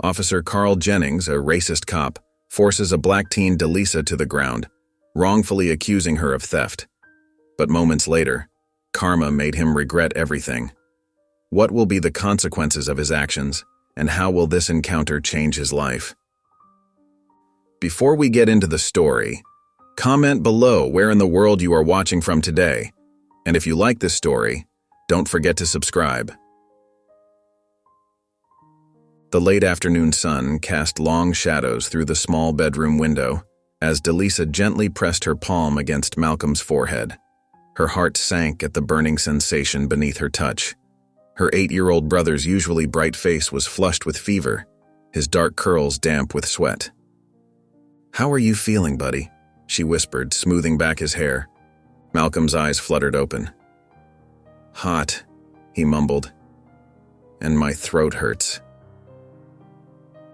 Officer Carl Jennings, a racist cop, forces a black teen Delisa to the ground, wrongfully accusing her of theft. But moments later, karma made him regret everything. What will be the consequences of his actions, and how will this encounter change his life? Before we get into the story, comment below where in the world you are watching from today, and if you like this story, don't forget to subscribe. The late afternoon sun cast long shadows through the small bedroom window as Delisa gently pressed her palm against Malcolm's forehead. Her heart sank at the burning sensation beneath her touch. Her 8-year-old brother's usually bright face was flushed with fever, his dark curls damp with sweat. "How are you feeling, buddy?" she whispered, smoothing back his hair. Malcolm's eyes fluttered open. "Hot," he mumbled, "and my throat hurts."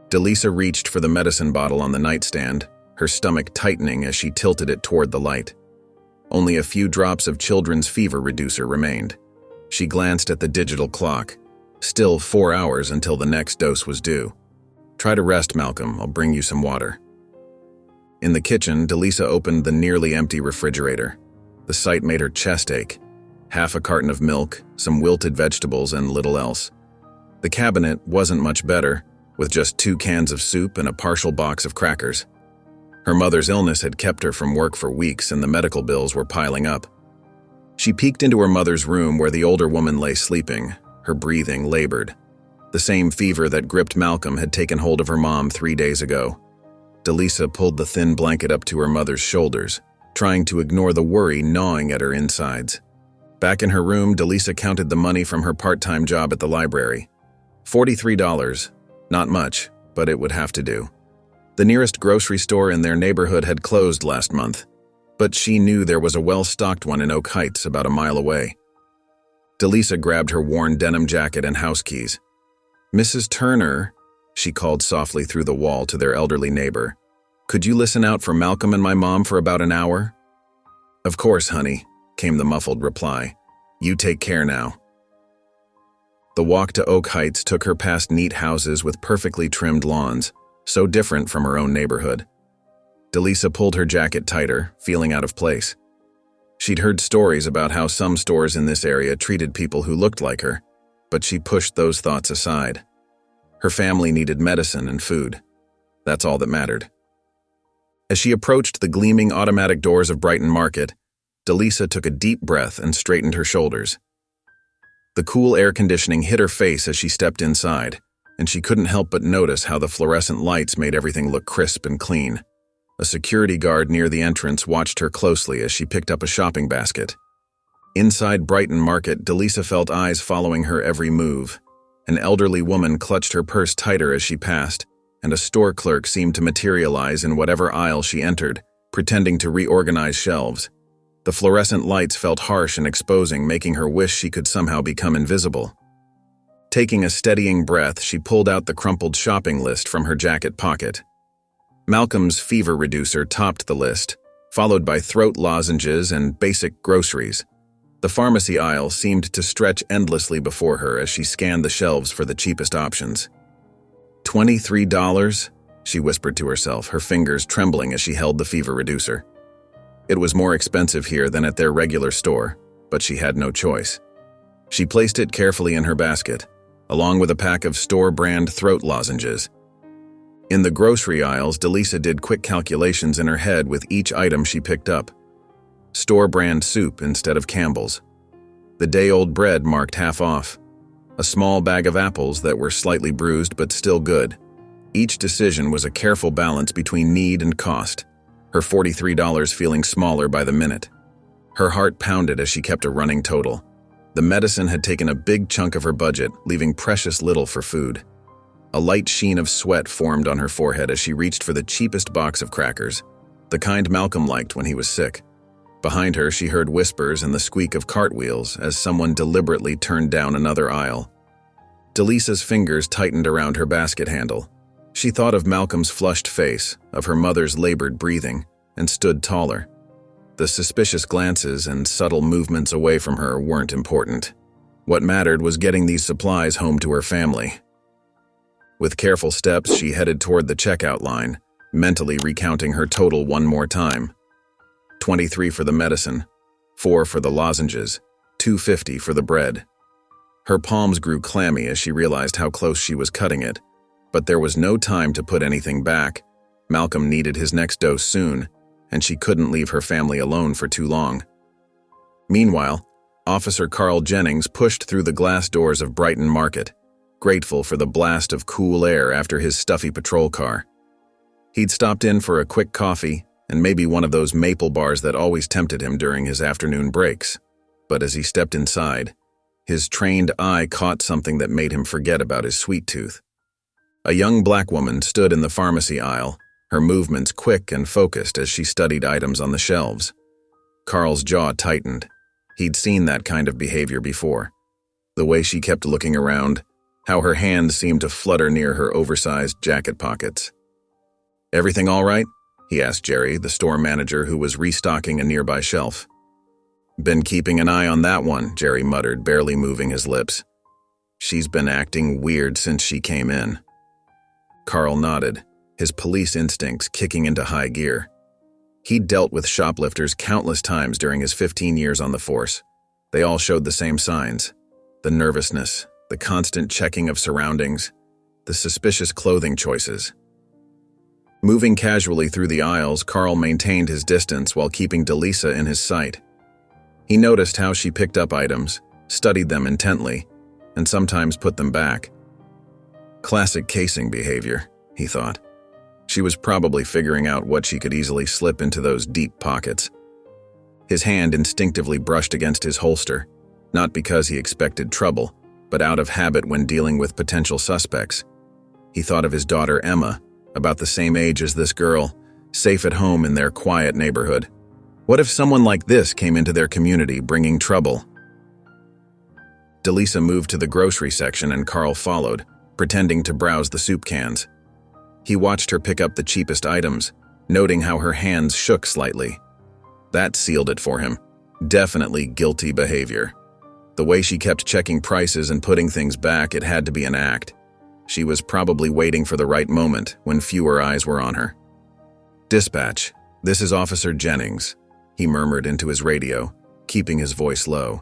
Delisa reached for the medicine bottle on the nightstand, her stomach tightening as she tilted it toward the light. Only a few drops of children's fever reducer remained. She glanced at the digital clock. Still 4 hours until the next dose was due. "Try to rest, Malcolm. I'll bring you some water." In the kitchen, Delisa opened the nearly empty refrigerator. The sight made her chest ache. Half a carton of milk, some wilted vegetables, and little else. The cabinet wasn't much better, with just 2 cans of soup and a partial box of crackers. Her mother's illness had kept her from work for weeks, and the medical bills were piling up. She peeked into her mother's room where the older woman lay sleeping, her breathing labored. The same fever that gripped Malcolm had taken hold of her mom 3 days ago. Delisa pulled the thin blanket up to her mother's shoulders, trying to ignore the worry gnawing at her insides. Back in her room, Delisa counted the money from her part-time job at the library. $43. Not much, but it would have to do. The nearest grocery store in their neighborhood had closed last month, but she knew there was a well-stocked one in Oak Heights about a mile away. Delisa grabbed her worn denim jacket and house keys. "Mrs. Turner," she called softly through the wall to their elderly neighbor, "could you listen out for Malcolm and my mom for about an hour?" "Of course, honey," came the muffled reply. "You take care now." The walk to Oak Heights took her past neat houses with perfectly trimmed lawns, so different from her own neighborhood. Delisa pulled her jacket tighter, feeling out of place. She'd heard stories about how some stores in this area treated people who looked like her, but she pushed those thoughts aside. Her family needed medicine and food. That's all that mattered. As she approached the gleaming automatic doors of Brighton Market, Delisa took a deep breath and straightened her shoulders. The cool air conditioning hit her face as she stepped inside, and she couldn't help but notice how the fluorescent lights made everything look crisp and clean. A security guard near the entrance watched her closely as she picked up a shopping basket. Inside Brighton Market, Delisa felt eyes following her every move. An elderly woman clutched her purse tighter as she passed, and a store clerk seemed to materialize in whatever aisle she entered, pretending to reorganize shelves. The fluorescent lights felt harsh and exposing, making her wish she could somehow become invisible. Taking a steadying breath, she pulled out the crumpled shopping list from her jacket pocket. Malcolm's fever reducer topped the list, followed by throat lozenges and basic groceries. The pharmacy aisle seemed to stretch endlessly before her as she scanned the shelves for the cheapest options. $23, she whispered to herself, her fingers trembling as she held the fever reducer. It was more expensive here than at their regular store, but she had no choice. She placed it carefully in her basket, along with a pack of store-brand throat lozenges. In the grocery aisles, Delisa did quick calculations in her head with each item she picked up. Store-brand soup instead of Campbell's. The day-old bread marked half off. A small bag of apples that were slightly bruised but still good. Each decision was a careful balance between need and cost, her $43 feeling smaller by the minute. Her heart pounded as she kept a running total. The medicine had taken a big chunk of her budget, leaving precious little for food. A light sheen of sweat formed on her forehead as she reached for the cheapest box of crackers, the kind Malcolm liked when he was sick. Behind her, she heard whispers and the squeak of cartwheels as someone deliberately turned down another aisle. Delisa's fingers tightened around her basket handle. She thought of Malcolm's flushed face, of her mother's labored breathing, and stood taller. The suspicious glances and subtle movements away from her weren't important. What mattered was getting these supplies home to her family. With careful steps, she headed toward the checkout line, mentally recounting her total one more time. 23 for the medicine, 4 for the lozenges, $2.50 for the bread. Her palms grew clammy as she realized how close she was cutting it, but there was no time to put anything back. Malcolm needed his next dose soon, and she couldn't leave her family alone for too long. Meanwhile, Officer Carl Jennings pushed through the glass doors of Brighton Market, grateful for the blast of cool air after his stuffy patrol car. He'd stopped in for a quick coffee and maybe one of those maple bars that always tempted him during his afternoon breaks. But as he stepped inside, his trained eye caught something that made him forget about his sweet tooth. A young black woman stood in the pharmacy aisle, her movements quick and focused as she studied items on the shelves. Carl's jaw tightened. He'd seen that kind of behavior before. The way she kept looking around, how her hands seemed to flutter near her oversized jacket pockets. "Everything all right?" he asked Jerry, the store manager who was restocking a nearby shelf. "Been keeping an eye on that one," Jerry muttered, barely moving his lips. "She's been acting weird since she came in." Carl nodded, his police instincts kicking into high gear. He'd dealt with shoplifters countless times during his 15 years on the force. They all showed the same signs: the nervousness, the constant checking of surroundings, the suspicious clothing choices. Moving casually through the aisles, Carl maintained his distance while keeping Delisa in his sight. He noticed how she picked up items, studied them intently, and sometimes put them back. Classic casing behavior, he thought. She was probably figuring out what she could easily slip into those deep pockets. His hand instinctively brushed against his holster, not because he expected trouble, but out of habit when dealing with potential suspects. He thought of his daughter Emma, about the same age as this girl, safe at home in their quiet neighborhood. What if someone like this came into their community bringing trouble? Delisa moved to the grocery section and Carl followed, pretending to browse the soup cans. He watched her pick up the cheapest items, noting how her hands shook slightly. That sealed it for him. Definitely guilty behavior. The way she kept checking prices and putting things back, it had to be an act. She was probably waiting for the right moment when fewer eyes were on her. "Dispatch, this is Officer Jennings," he murmured into his radio, keeping his voice low.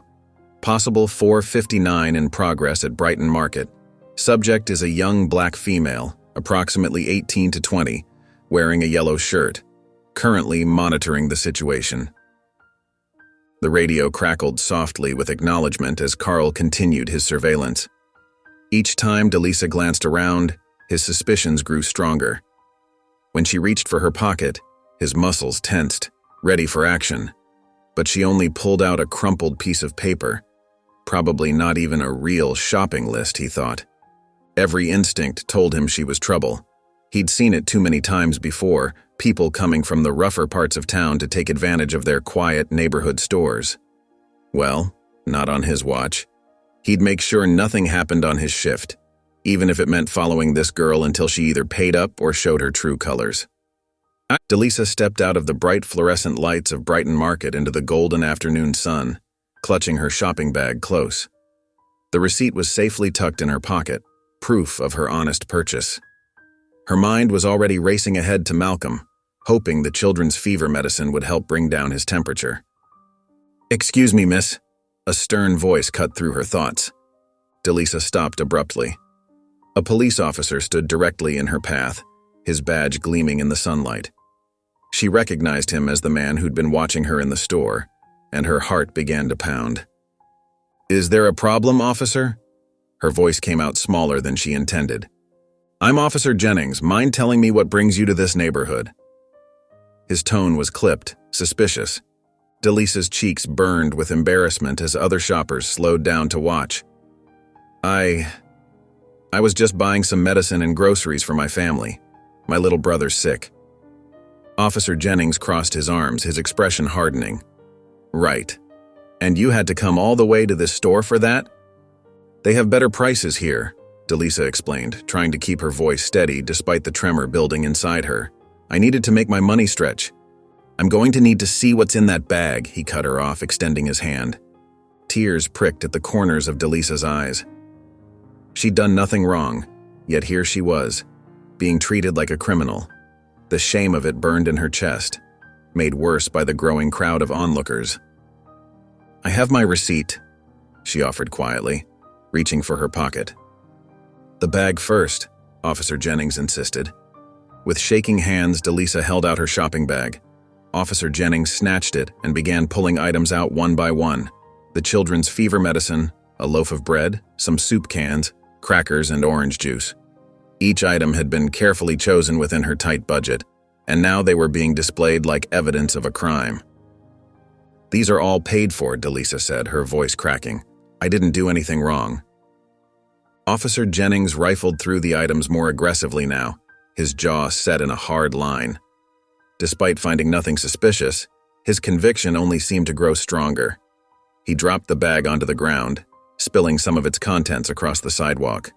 "Possible 459 in progress at Brighton Market. Subject is a young black female, approximately 18 to 20, wearing a yellow shirt. Currently monitoring the situation." The radio crackled softly with acknowledgement as Carl continued his surveillance. Each time Delisa glanced around, his suspicions grew stronger. When she reached for her pocket, his muscles tensed, ready for action. But she only pulled out a crumpled piece of paper. Probably not even a real shopping list, he thought. Every instinct told him she was trouble. He'd seen it too many times before, people coming from the rougher parts of town to take advantage of their quiet neighborhood stores. Well, not on his watch. He'd make sure nothing happened on his shift, even if it meant following this girl until she either paid up or showed her true colors. Delisa stepped out of the bright fluorescent lights of Brighton Market into the golden afternoon sun, clutching her shopping bag close. The receipt was safely tucked in her pocket, proof of her honest purchase. Her mind was already racing ahead to Malcolm, hoping the children's fever medicine would help bring down his temperature. "Excuse me, miss." A stern voice cut through her thoughts. Delisa stopped abruptly. A police officer stood directly in her path, his badge gleaming in the sunlight. She recognized him as the man who'd been watching her in the store, and her heart began to pound. "Is there a problem, officer?" Her voice came out smaller than she intended. "I'm Officer Jennings. Mind telling me what brings you to this neighborhood?" His tone was clipped, suspicious. Delisa's cheeks burned with embarrassment as other shoppers slowed down to watch. I was just buying some medicine and groceries for my family. My little brother's sick." Officer Jennings crossed his arms, his expression hardening. "Right. And you had to come all the way to this store for that?" "They have better prices here," Delisa explained, trying to keep her voice steady despite the tremor building inside her. "I needed to make my money stretch." "I'm going to need to see what's in that bag," he cut her off, extending his hand. Tears pricked at the corners of Delisa's eyes. She'd done nothing wrong, Yet here she was, being treated like a criminal. The shame of it burned in her chest, made worse by the growing crowd of onlookers. "I have my receipt," she offered quietly, reaching for her pocket. "The bag first," Officer Jennings insisted. With shaking hands, Delisa held out her shopping bag. Officer Jennings snatched it and began pulling items out one by one. The children's fever medicine, a loaf of bread, some soup cans, crackers, and orange juice. Each item had been carefully chosen within her tight budget, and now they were being displayed like evidence of a crime. "These are all paid for," Delisa said, her voice cracking. "I didn't do anything wrong." Officer Jennings rifled through the items more aggressively now, his jaw set in a hard line. Despite finding nothing suspicious, his conviction only seemed to grow stronger. He dropped the bag onto the ground, spilling some of its contents across the sidewalk.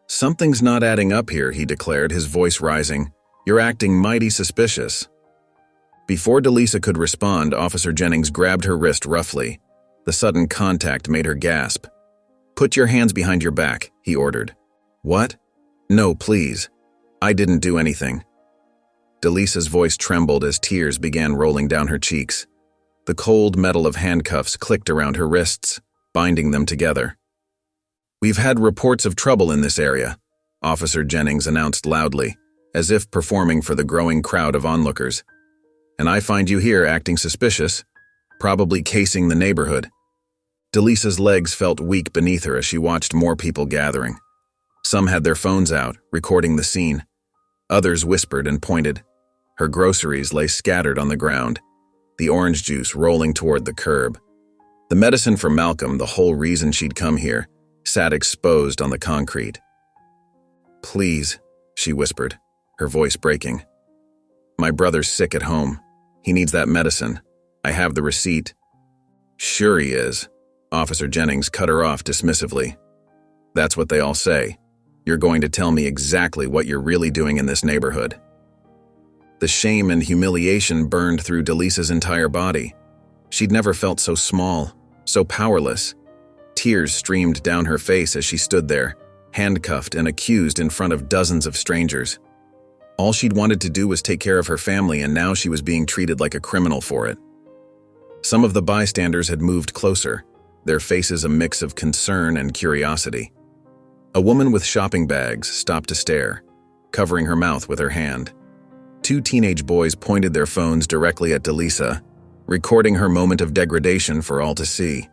"Something's not adding up here," he declared, his voice rising. "You're acting mighty suspicious." Before Delisa could respond, Officer Jennings grabbed her wrist roughly. The sudden contact made her gasp. "Put your hands behind your back," he ordered. "What? No, please. I didn't do anything." Delisa's voice trembled as tears began rolling down her cheeks. The cold metal of handcuffs clicked around her wrists, binding them together. "We've had reports of trouble in this area," Officer Jennings announced loudly, as if performing for the growing crowd of onlookers. "And I find you here acting suspicious, probably casing the neighborhood." Delisa's legs felt weak beneath her as she watched more people gathering. Some had their phones out, recording the scene. Others whispered and pointed. Her groceries lay scattered on the ground, the orange juice rolling toward the curb. The medicine for Malcolm, the whole reason she'd come here, sat exposed on the concrete. "Please," she whispered, her voice breaking. "My brother's sick at home. He needs that medicine. I have the receipt." "Sure he is." Officer Jennings cut her off dismissively. "That's what they all say. You're going to tell me exactly what you're really doing in this neighborhood." The shame and humiliation burned through Delisa's entire body. She'd never felt so small, so powerless. Tears streamed down her face as she stood there, handcuffed and accused in front of dozens of strangers. All she'd wanted to do was take care of her family, and now she was being treated like a criminal for it. Some of the bystanders had moved closer, their faces a mix of concern and curiosity. A woman with shopping bags stopped to stare, covering her mouth with her hand. Two teenage boys pointed their phones directly at Delisa, recording her moment of degradation for all to see.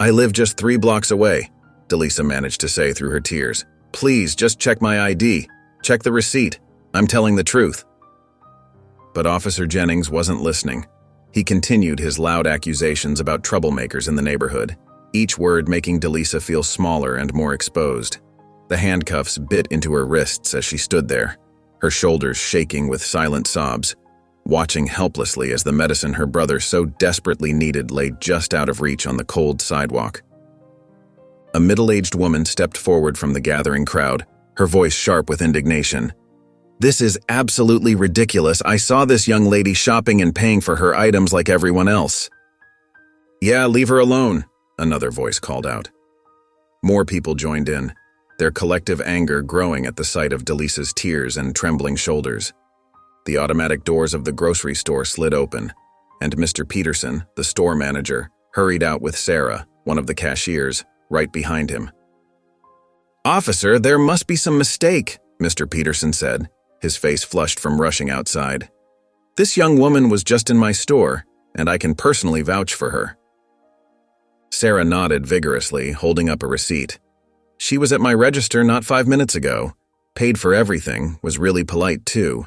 "I live just 3 blocks away," Delisa managed to say through her tears. "Please, just check my ID. Check the receipt. I'm telling the truth." But Officer Jennings wasn't listening. He continued his loud accusations about troublemakers in the neighborhood, each word making Delisa feel smaller and more exposed. The handcuffs bit into her wrists as she stood there, her shoulders shaking with silent sobs, watching helplessly as the medicine her brother so desperately needed lay just out of reach on the cold sidewalk. A middle-aged woman stepped forward from the gathering crowd, her voice sharp with indignation. "This is absolutely ridiculous. I saw this young lady shopping and paying for her items like everyone else." "Yeah, leave her alone," another voice called out. More people joined in, their collective anger growing at the sight of Delisa's tears and trembling shoulders. The automatic doors of the grocery store slid open, and Mr. Peterson, the store manager, hurried out with Sarah, one of the cashiers, right behind him. "Officer, there must be some mistake," Mr. Peterson said, his face flushed from rushing outside. "This young woman was just in my store, and I can personally vouch for her." Sarah nodded vigorously, holding up a receipt. "She was at my register not 5 minutes ago, paid for everything, was really polite too."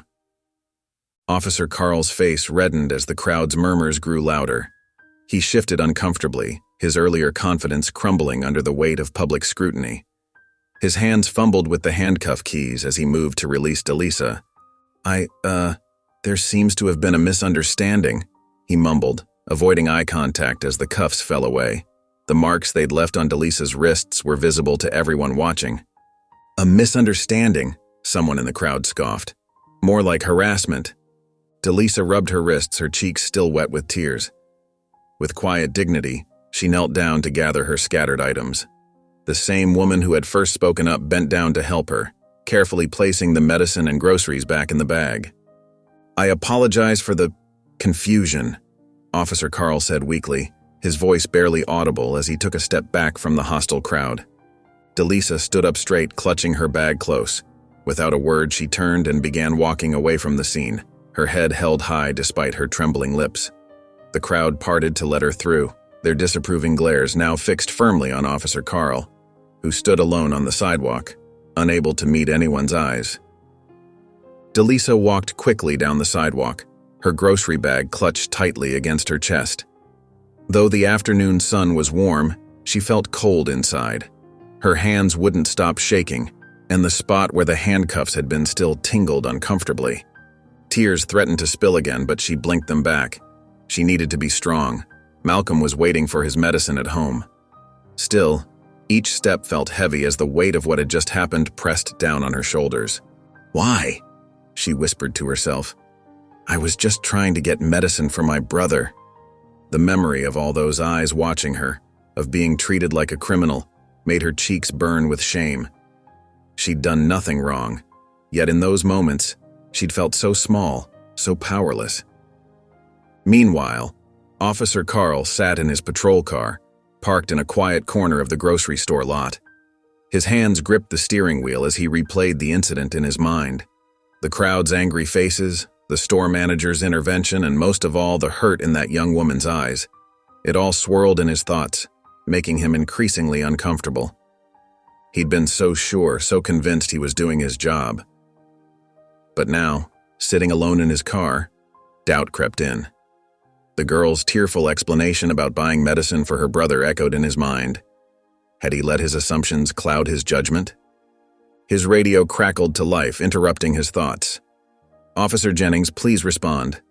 Officer Carl's face reddened as the crowd's murmurs grew louder. He shifted uncomfortably, his earlier confidence crumbling under the weight of public scrutiny. His hands fumbled with the handcuff keys as he moved to release Delisa. There seems to have been a misunderstanding," he mumbled, avoiding eye contact as the cuffs fell away. The marks they'd left on Delisa's wrists were visible to everyone watching. "A misunderstanding," someone in the crowd scoffed. "More like harassment." Delisa rubbed her wrists, her cheeks still wet with tears. With quiet dignity, she knelt down to gather her scattered items. The same woman who had first spoken up bent down to help her, carefully placing the medicine and groceries back in the bag. "I apologize for the confusion," Officer Carl said weakly, his voice barely audible as he took a step back from the hostile crowd. Delisa stood up straight, clutching her bag close. Without a word, she turned and began walking away from the scene, her head held high despite her trembling lips. The crowd parted to let her through, their disapproving glares now fixed firmly on Officer Carl, who stood alone on the sidewalk, unable to meet anyone's eyes. Delisa walked quickly down the sidewalk, her grocery bag clutched tightly against her chest. Though the afternoon sun was warm, she felt cold inside. Her hands wouldn't stop shaking, and the spot where the handcuffs had been still tingled uncomfortably. Tears threatened to spill again, but she blinked them back. She needed to be strong. Malcolm was waiting for his medicine at home. Still, each step felt heavy as the weight of what had just happened pressed down on her shoulders. "Why?" she whispered to herself. "I was just trying to get medicine for my brother." The memory of all those eyes watching her, of being treated like a criminal, made her cheeks burn with shame. She'd done nothing wrong, yet in those moments, she'd felt so small, so powerless. Meanwhile, Officer Carl sat in his patrol car, parked in a quiet corner of the grocery store lot. His hands gripped the steering wheel as he replayed the incident in his mind. The crowd's angry faces, the store manager's intervention, and most of all, the hurt in that young woman's eyes. It all swirled in his thoughts, making him increasingly uncomfortable. He'd been so sure, so convinced he was doing his job. But now, sitting alone in his car, doubt crept in. The girl's tearful explanation about buying medicine for her brother echoed in his mind. Had he let his assumptions cloud his judgment? His radio crackled to life, interrupting his thoughts. "Officer Jennings, please respond."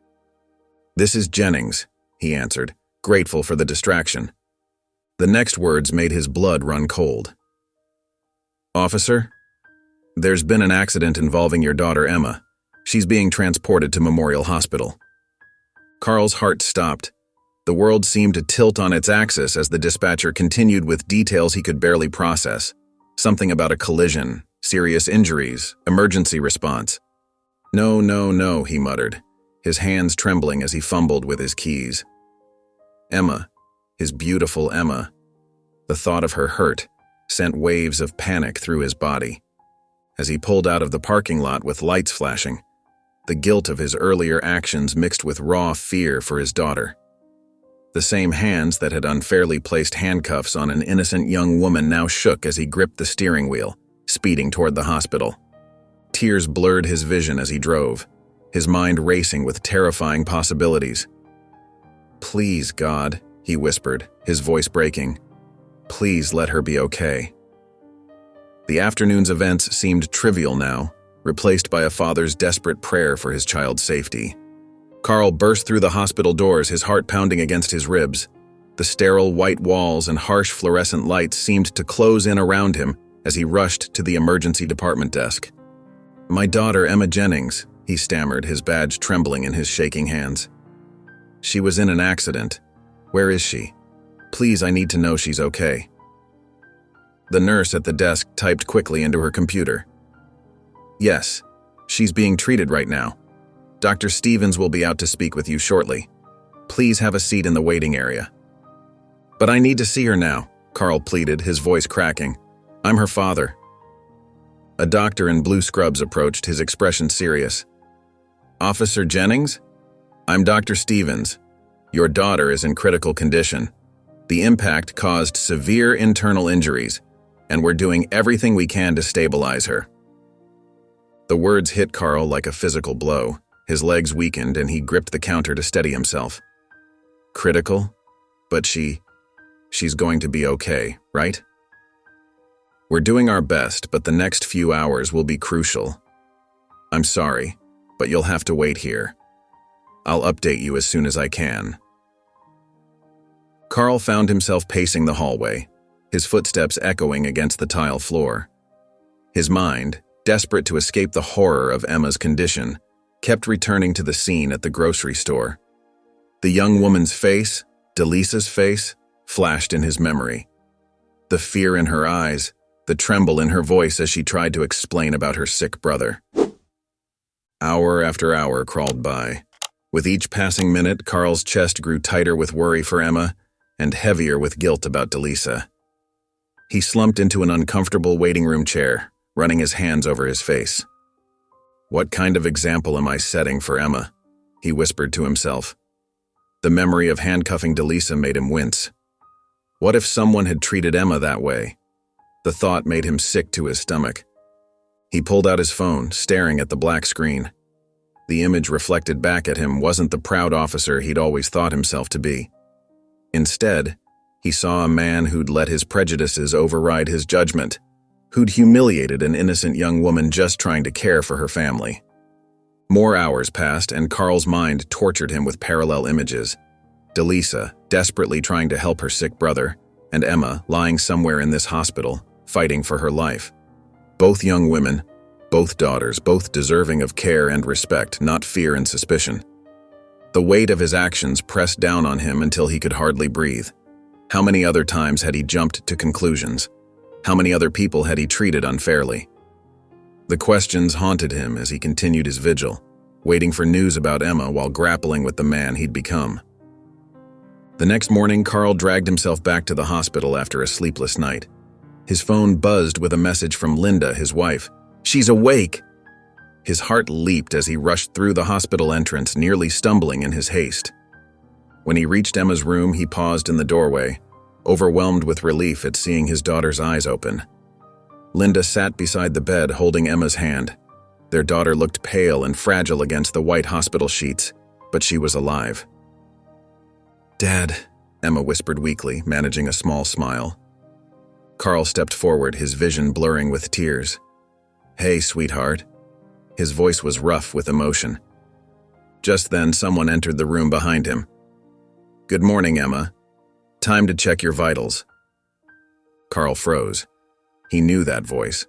"This is Jennings," he answered, grateful for the distraction. The next words made his blood run cold. "Officer, there's been an accident involving your daughter Emma. She's being transported to Memorial Hospital." Carl's heart stopped. The world seemed to tilt on its axis as the dispatcher continued with details he could barely process. Something about a collision, serious injuries, emergency response. No, he muttered, his hands trembling as he fumbled with his keys. Emma, his beautiful Emma. The thought of her hurt sent waves of panic through his body. As he pulled out of the parking lot with lights flashing, the guilt of his earlier actions mixed with raw fear for his daughter. The same hands that had unfairly placed handcuffs on an innocent young woman now shook as he gripped the steering wheel, speeding toward the hospital. Tears blurred his vision as he drove, his mind racing with terrifying possibilities. "Please, God," he whispered, his voice breaking. "Please let her be okay." The afternoon's events seemed trivial now, replaced by a father's desperate prayer for his child's safety. Carl burst through the hospital doors, his heart pounding against his ribs. The sterile white walls and harsh fluorescent lights seemed to close in around him as he rushed to the emergency department desk. "My daughter, Emma Jennings," he stammered, his badge trembling in his shaking hands. "She was in an accident. Where is she? Please, I need to know she's okay." The nurse at the desk typed quickly into her computer. "Yes, she's being treated right now. Dr. Stevens will be out to speak with you shortly. Please have a seat in the waiting area." "But I need to see her now," Carl pleaded, his voice cracking. "I'm her father." A doctor in blue scrubs approached, his expression serious. "Officer Jennings? I'm Dr. Stevens. Your daughter is in critical condition. The impact caused severe internal injuries, and we're doing everything we can to stabilize her." The words hit Carl like a physical blow. His legs weakened and he gripped the counter to steady himself. "Critical? But she's going to be okay, right?" "We're doing our best, but the next few hours will be crucial. I'm sorry, but you'll have to wait here. I'll update you as soon as I can." Carl found himself pacing the hallway, his footsteps echoing against the tile floor. His mind, desperate to escape the horror of Emma's condition, kept returning to the scene at the grocery store. The young woman's face, Delisa's face, flashed in his memory. The fear in her eyes, the tremble in her voice as she tried to explain about her sick brother. Hour after hour crawled by. With each passing minute, Carl's chest grew tighter with worry for Emma and heavier with guilt about Delisa. He slumped into an uncomfortable waiting room chair, running his hands over his face. "What kind of example am I setting for Emma?" he whispered to himself. The memory of handcuffing Delisa made him wince. What if someone had treated Emma that way? The thought made him sick to his stomach. He pulled out his phone, staring at the black screen. The image reflected back at him wasn't the proud officer he'd always thought himself to be. Instead, he saw a man who'd let his prejudices override his judgment, who'd humiliated an innocent young woman just trying to care for her family. More hours passed, and Carl's mind tortured him with parallel images. Delisa, desperately trying to help her sick brother, and Emma, lying somewhere in this hospital, fighting for her life. Both young women, both daughters, both deserving of care and respect, not fear and suspicion. The weight of his actions pressed down on him until he could hardly breathe. How many other times had he jumped to conclusions? How many other people had he treated unfairly? The questions haunted him as he continued his vigil, waiting for news about Emma while grappling with the man he'd become. The next morning, Carl dragged himself back to the hospital after a sleepless night. His phone buzzed with a message from Linda, his wife. "She's awake!" His heart leaped as he rushed through the hospital entrance, nearly stumbling in his haste. When he reached Emma's room, he paused in the doorway, overwhelmed with relief at seeing his daughter's eyes open. Linda sat beside the bed, holding Emma's hand. Their daughter looked pale and fragile against the white hospital sheets, but she was alive. "Dad," Emma whispered weakly, managing a small smile. Carl stepped forward, his vision blurring with tears. "Hey, sweetheart." His voice was rough with emotion. Just then, someone entered the room behind him. "Good morning, Emma. Time to check your vitals." Carl froze. He knew that voice.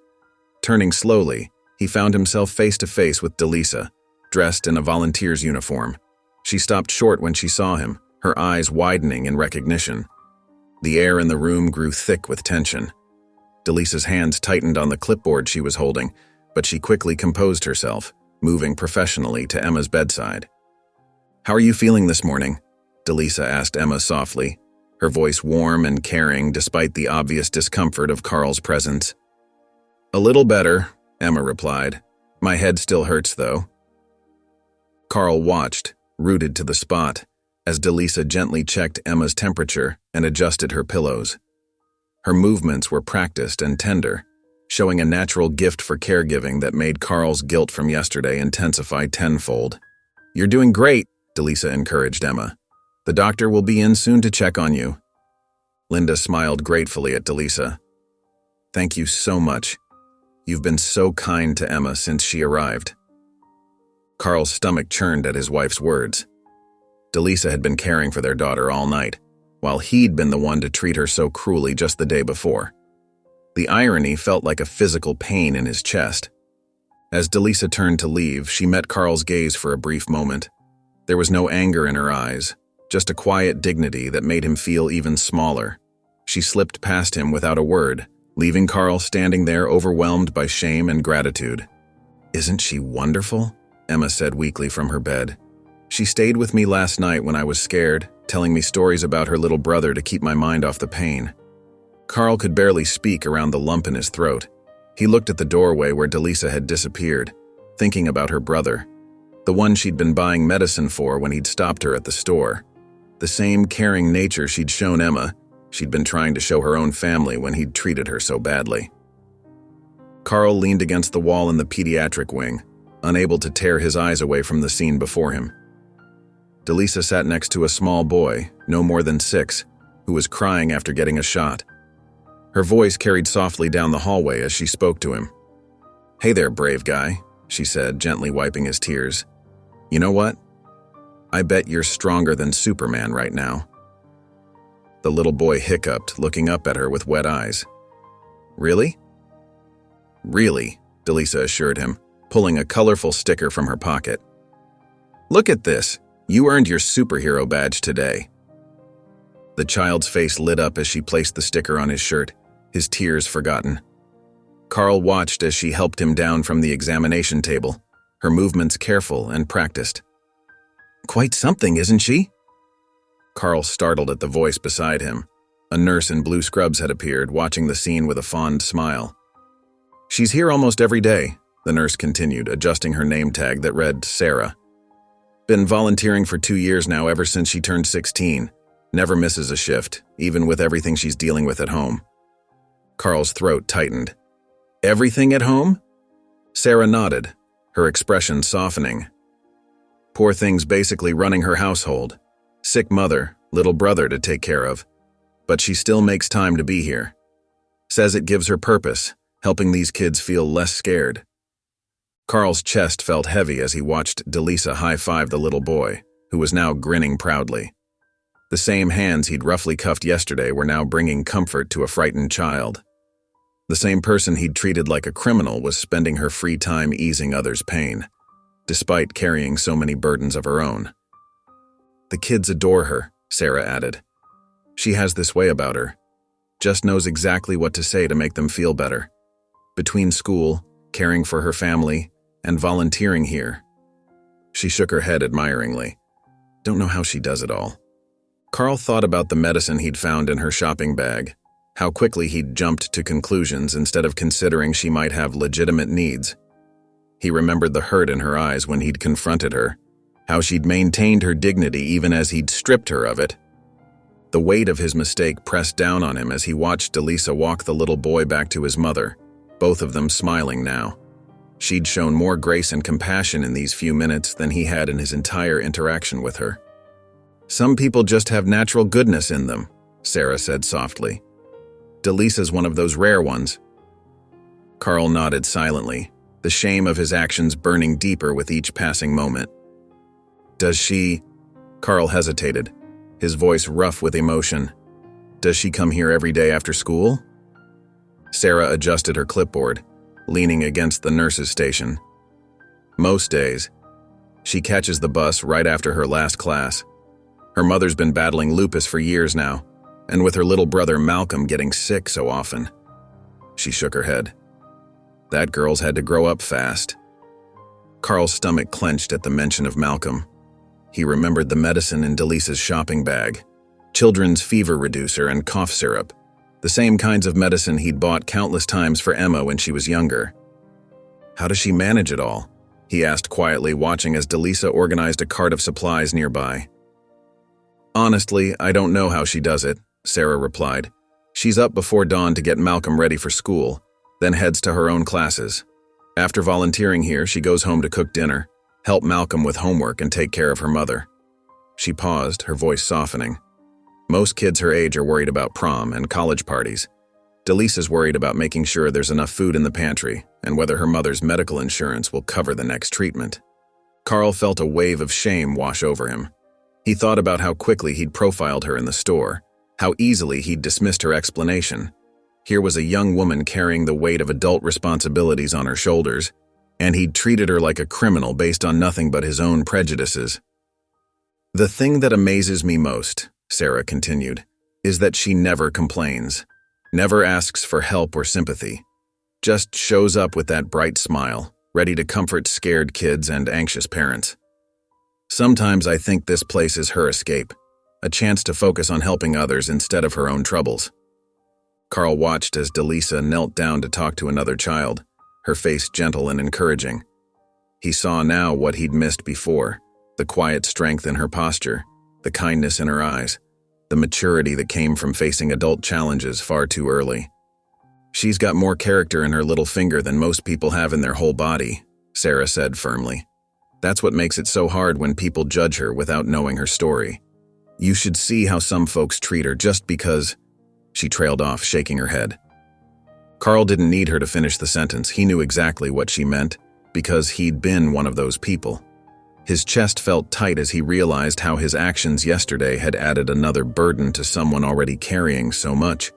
Turning slowly, he found himself face to face with Delisa, dressed in a volunteer's uniform. She stopped short when she saw him, her eyes widening in recognition. The air in the room grew thick with tension. Delisa's hands tightened on the clipboard she was holding, but she quickly composed herself, moving professionally to Emma's bedside. "How are you feeling this morning?" Delisa asked Emma softly, her voice warm and caring despite the obvious discomfort of Carl's presence. "A little better," Emma replied. "My head still hurts, though." Carl watched, rooted to the spot, as Delisa gently checked Emma's temperature and adjusted her pillows. Her movements were practiced and tender, showing a natural gift for caregiving that made Carl's guilt from yesterday intensify tenfold. "You're doing great," Delisa encouraged Emma. "The doctor will be in soon to check on you." Linda smiled gratefully at Delisa. "Thank you so much. You've been so kind to Emma since she arrived." Carl's stomach churned at his wife's words. Delisa had been caring for their daughter all night, while he'd been the one to treat her so cruelly just the day before. The irony felt like a physical pain in his chest. As Delisa turned to leave, she met Carl's gaze for a brief moment. There was no anger in her eyes, just a quiet dignity that made him feel even smaller. She slipped past him without a word, leaving Carl standing there overwhelmed by shame and gratitude. "Isn't she wonderful?" Emma said weakly from her bed. "She stayed with me last night when I was scared, telling me stories about her little brother to keep my mind off the pain." Carl could barely speak around the lump in his throat. He looked at the doorway where Delisa had disappeared, thinking about her brother, the one she'd been buying medicine for when he'd stopped her at the store. The same caring nature she'd shown Emma, she'd been trying to show her own family when he'd treated her so badly. Carl leaned against the wall in the pediatric wing, unable to tear his eyes away from the scene before him. Delisa sat next to a small boy, no more than 6, who was crying after getting a shot. Her voice carried softly down the hallway as she spoke to him. "Hey there, brave guy," she said, gently wiping his tears. "You know what? I bet you're stronger than Superman right now." The little boy hiccuped, looking up at her with wet eyes. "Really?" "Really," Delisa assured him, pulling a colorful sticker from her pocket. "Look at this. You earned your superhero badge today." The child's face lit up as she placed the sticker on his shirt, his tears forgotten. Carl watched as she helped him down from the examination table, her movements careful and practiced. "Quite something, isn't she?" Carl startled at the voice beside him. A nurse in blue scrubs had appeared, watching the scene with a fond smile. "She's here almost every day," the nurse continued, adjusting her name tag that read Sarah. "Been volunteering for 2 years now, ever since she turned 16. Never misses a shift, even with everything she's dealing with at home." Carl's throat tightened. "Everything at home?" Sarah nodded, her expression softening. "Poor thing's basically running her household. Sick mother, little brother to take care of. But she still makes time to be here. Says it gives her purpose, helping these kids feel less scared." Carl's chest felt heavy as he watched Delisa high-five the little boy, who was now grinning proudly. The same hands he'd roughly cuffed yesterday were now bringing comfort to a frightened child. The same person he'd treated like a criminal was spending her free time easing others' pain, despite carrying so many burdens of her own. "The kids adore her," Sarah added. "She has this way about her. Just knows exactly what to say to make them feel better. Between school, caring for her family, and volunteering here." She shook her head admiringly. "Don't know how she does it all." Carl thought about the medicine he'd found in her shopping bag, how quickly he'd jumped to conclusions instead of considering she might have legitimate needs. He remembered the hurt in her eyes when he'd confronted her, how she'd maintained her dignity even as he'd stripped her of it. The weight of his mistake pressed down on him as he watched Delisa walk the little boy back to his mother, both of them smiling now. She'd shown more grace and compassion in these few minutes than he had in his entire interaction with her. "Some people just have natural goodness in them," Sarah said softly. "Delisa's one of those rare ones." Carl nodded silently, the shame of his actions burning deeper with each passing moment. "Does she—" Carl hesitated, his voice rough with emotion. "Does she come here every day after school?" Sarah adjusted her clipboard, leaning against the nurse's station. "Most days. She catches the bus right after her last class. Her mother's been battling lupus for years now, and with her little brother Malcolm getting sick so often." She shook her head. "That girl's had to grow up fast." Carl's stomach clenched at the mention of Malcolm. He remembered the medicine in Delisa's shopping bag, children's fever reducer and cough syrup, the same kinds of medicine he'd bought countless times for Emma when she was younger. "How does she manage it all?" he asked quietly, watching as Delisa organized a cart of supplies nearby. "Honestly, I don't know how she does it," Sarah replied. "She's up before dawn to get Malcolm ready for school, then heads to her own classes. After volunteering here, she goes home to cook dinner, help Malcolm with homework, and take care of her mother." She paused, her voice softening. "Most kids her age are worried about prom and college parties. Delisa's worried about making sure there's enough food in the pantry and whether her mother's medical insurance will cover the next treatment." Carl felt a wave of shame wash over him. He thought about how quickly he'd profiled her in the store, how easily he'd dismissed her explanation. Here was a young woman carrying the weight of adult responsibilities on her shoulders, and he'd treated her like a criminal based on nothing but his own prejudices. "The thing that amazes me most," Sarah continued, "is that she never complains, never asks for help or sympathy. Just shows up with that bright smile, ready to comfort scared kids and anxious parents. Sometimes I think this place is her escape, a chance to focus on helping others instead of her own troubles." Carl watched as Delisa knelt down to talk to another child, her face gentle and encouraging. He saw now what he'd missed before, the quiet strength in her posture, the kindness in her eyes, the maturity that came from facing adult challenges far too early. "She's got more character in her little finger than most people have in their whole body," Sarah said firmly. "That's what makes it so hard when people judge her without knowing her story. You should see how some folks treat her just because—" She trailed off, shaking her head. Carl didn't need her to finish the sentence. He knew exactly what she meant, because he'd been one of those people. His chest felt tight as he realized how his actions yesterday had added another burden to someone already carrying so much.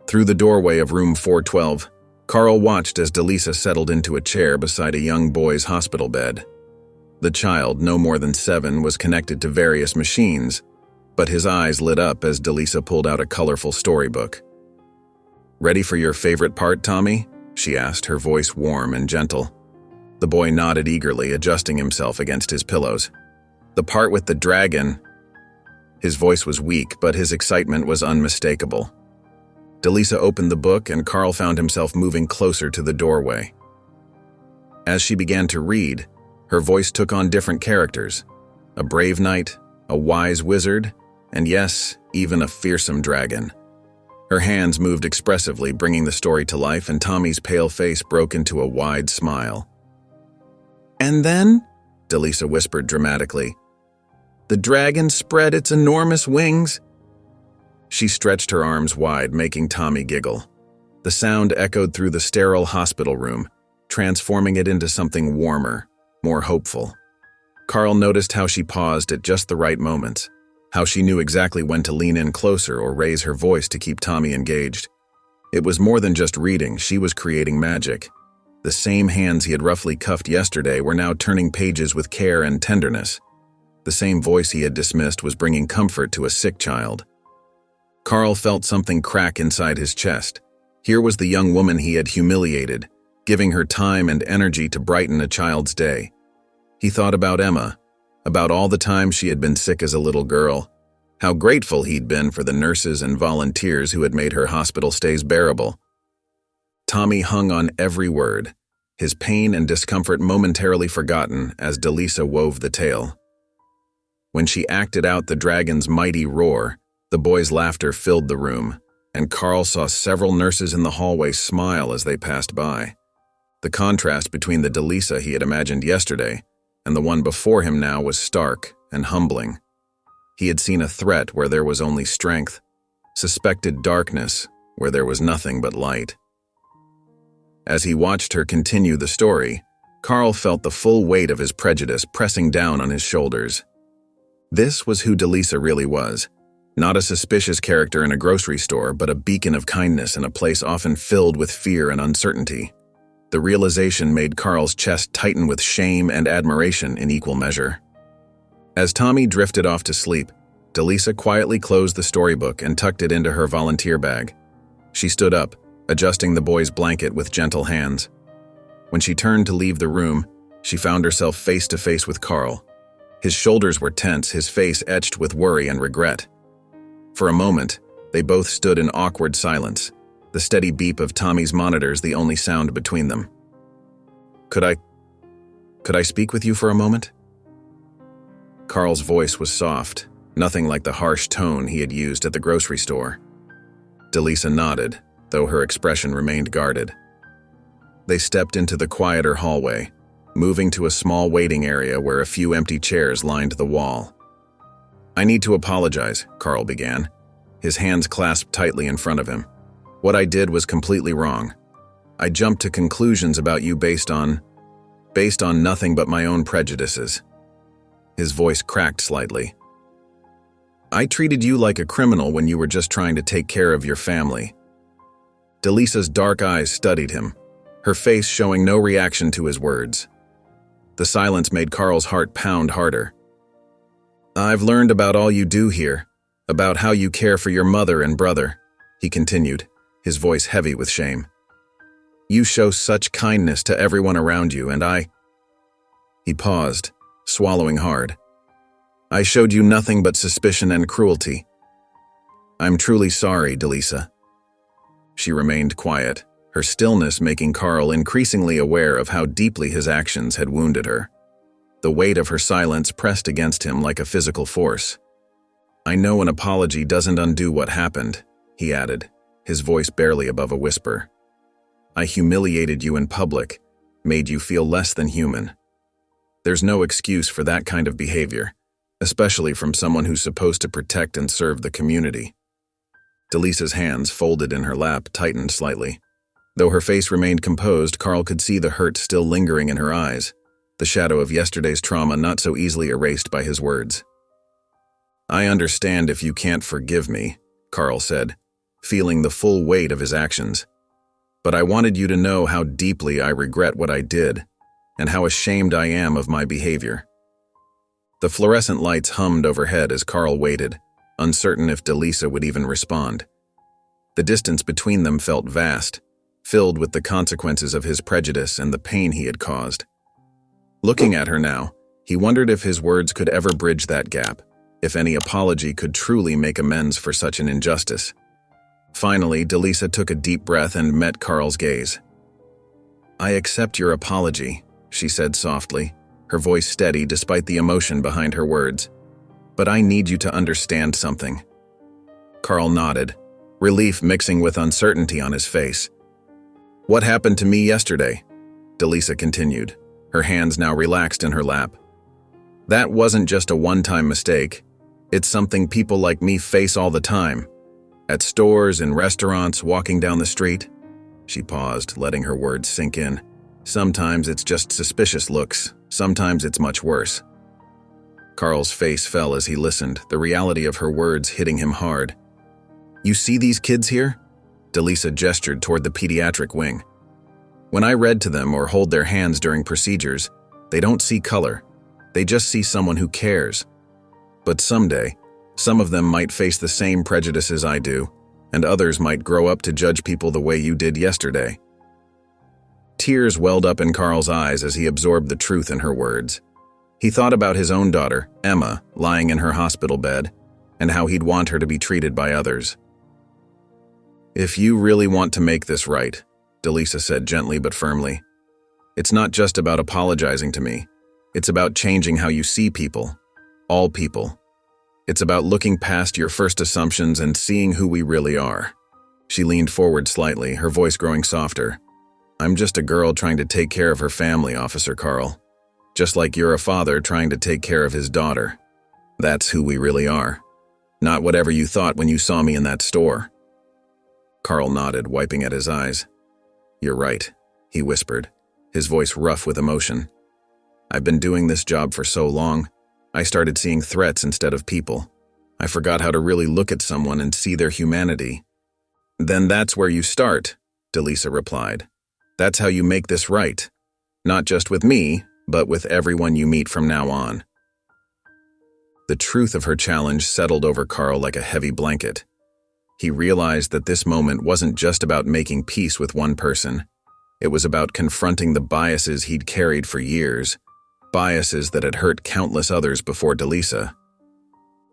Through the doorway of room 412, Carl watched as Delisa settled into a chair beside a young boy's hospital bed. The child, no more than 7, was connected to various machines, but his eyes lit up as Delisa pulled out a colorful storybook. "Ready for your favorite part, Tommy?" she asked, her voice warm and gentle. The boy nodded eagerly, adjusting himself against his pillows. "The part with the dragon." His voice was weak, but his excitement was unmistakable. Delisa opened the book, and Carl found himself moving closer to the doorway. As she began to read, her voice took on different characters: a brave knight, a wise wizard, and yes, even a fearsome dragon. Her hands moved expressively, bringing the story to life, and Tommy's pale face broke into a wide smile. "And then," Delisa whispered dramatically, "the dragon spread its enormous wings." She stretched her arms wide, making Tommy giggle. The sound echoed through the sterile hospital room, transforming it into something warmer, more hopeful. Carl noticed how she paused at just the right moments, how she knew exactly when to lean in closer or raise her voice to keep Tommy engaged. It was more than just reading, she was creating magic. The same hands he had roughly cuffed yesterday were now turning pages with care and tenderness. The same voice he had dismissed was bringing comfort to a sick child. Carl felt something crack inside his chest. Here was the young woman he had humiliated, giving her time and energy to brighten a child's day. He thought about Emma, about all the time she had been sick as a little girl, how grateful he'd been for the nurses and volunteers who had made her hospital stays bearable. Tommy hung on every word, his pain and discomfort momentarily forgotten as Delisa wove the tale. When she acted out the dragon's mighty roar, the boys' laughter filled the room, and Carl saw several nurses in the hallway smile as they passed by. The contrast between the Delisa he had imagined yesterday and the one before him now was stark and humbling. He had seen a threat where there was only strength, suspected darkness where there was nothing but light. As he watched her continue the story, Carl felt the full weight of his prejudice pressing down on his shoulders. This was who Delisa really was. Not a suspicious character in a grocery store, but a beacon of kindness in a place often filled with fear and uncertainty. The realization made Carl's chest tighten with shame and admiration in equal measure. As Tommy drifted off to sleep, Delisa quietly closed the storybook and tucked it into her volunteer bag. She stood up, adjusting the boy's blanket with gentle hands. When she turned to leave the room, she found herself face to face with Carl. His shoulders were tense, his face etched with worry and regret. For a moment, they both stood in awkward silence, the steady beep of Tommy's monitors the only sound between them. Could I speak with you for a moment?" Carl's voice was soft, nothing like the harsh tone he had used at the grocery store. Delisa nodded, though her expression remained guarded. They stepped into the quieter hallway, moving to a small waiting area where a few empty chairs lined the wall. "I need to apologize," Carl began, his hands clasped tightly in front of him. "What I did was completely wrong. I jumped to conclusions about you based on nothing but my own prejudices." His voice cracked slightly. "I treated you like a criminal when you were just trying to take care of your family." Delisa's dark eyes studied him, her face showing no reaction to his words. The silence made Carl's heart pound harder. "I've learned about all you do here, about how you care for your mother and brother," he continued, his voice heavy with shame. "You show such kindness to everyone around you, and He paused, swallowing hard. "I showed you nothing but suspicion and cruelty. I'm truly sorry, Delisa." She remained quiet, her stillness making Carl increasingly aware of how deeply his actions had wounded her. The weight of her silence pressed against him like a physical force. "I know an apology doesn't undo what happened," he added, his voice barely above a whisper. "I humiliated you in public, made you feel less than human. There's no excuse for that kind of behavior, especially from someone who's supposed to protect and serve the community." Delisa's hands, folded in her lap, tightened slightly. Though her face remained composed, Carl could see the hurt still lingering in her eyes, the shadow of yesterday's trauma not so easily erased by his words. "I understand if you can't forgive me," Carl said, feeling the full weight of his actions. "But I wanted you to know how deeply I regret what I did, and how ashamed I am of my behavior." The fluorescent lights hummed overhead as Carl waited, uncertain if Delisa would even respond. The distance between them felt vast, filled with the consequences of his prejudice and the pain he had caused. Looking at her now, he wondered if his words could ever bridge that gap, if any apology could truly make amends for such an injustice. Finally, Delisa took a deep breath and met Carl's gaze. "I accept your apology," she said softly, her voice steady despite the emotion behind her words. "But I need you to understand something." Carl nodded, relief mixing with uncertainty on his face. "What happened to me yesterday?" Delisa continued, her hands now relaxed in her lap. "That wasn't just a one-time mistake. It's something people like me face all the time. At stores, in restaurants, walking down the street." She paused, letting her words sink in. "Sometimes it's just suspicious looks. Sometimes it's much worse." Carl's face fell as he listened, the reality of her words hitting him hard. "You see these kids here?" Delisa gestured toward the pediatric wing. "When I read to them or hold their hands during procedures, they don't see color. They just see someone who cares. But someday, some of them might face the same prejudices I do, and others might grow up to judge people the way you did yesterday." Tears welled up in Carl's eyes as he absorbed the truth in her words. He thought about his own daughter, Emma, lying in her hospital bed, and how he'd want her to be treated by others. "If you really want to make this right," Delisa said gently but firmly, "it's not just about apologizing to me. It's about changing how you see people. All people. It's about looking past your first assumptions and seeing who we really are." She leaned forward slightly, her voice growing softer. "I'm just a girl trying to take care of her family, Officer Carl. Just like you're a father trying to take care of his daughter. That's who we really are. Not whatever you thought when you saw me in that store." Carl nodded, wiping at his eyes. "You're right," he whispered, his voice rough with emotion. "I've been doing this job for so long, I started seeing threats instead of people. I forgot how to really look at someone and see their humanity." "Then that's where you start," Delisa replied. "That's how you make this right. Not just with me, but with everyone you meet from now on." The truth of her challenge settled over Carl like a heavy blanket. He realized that this moment wasn't just about making peace with one person. It was about confronting the biases he'd carried for years, biases that had hurt countless others before Delisa.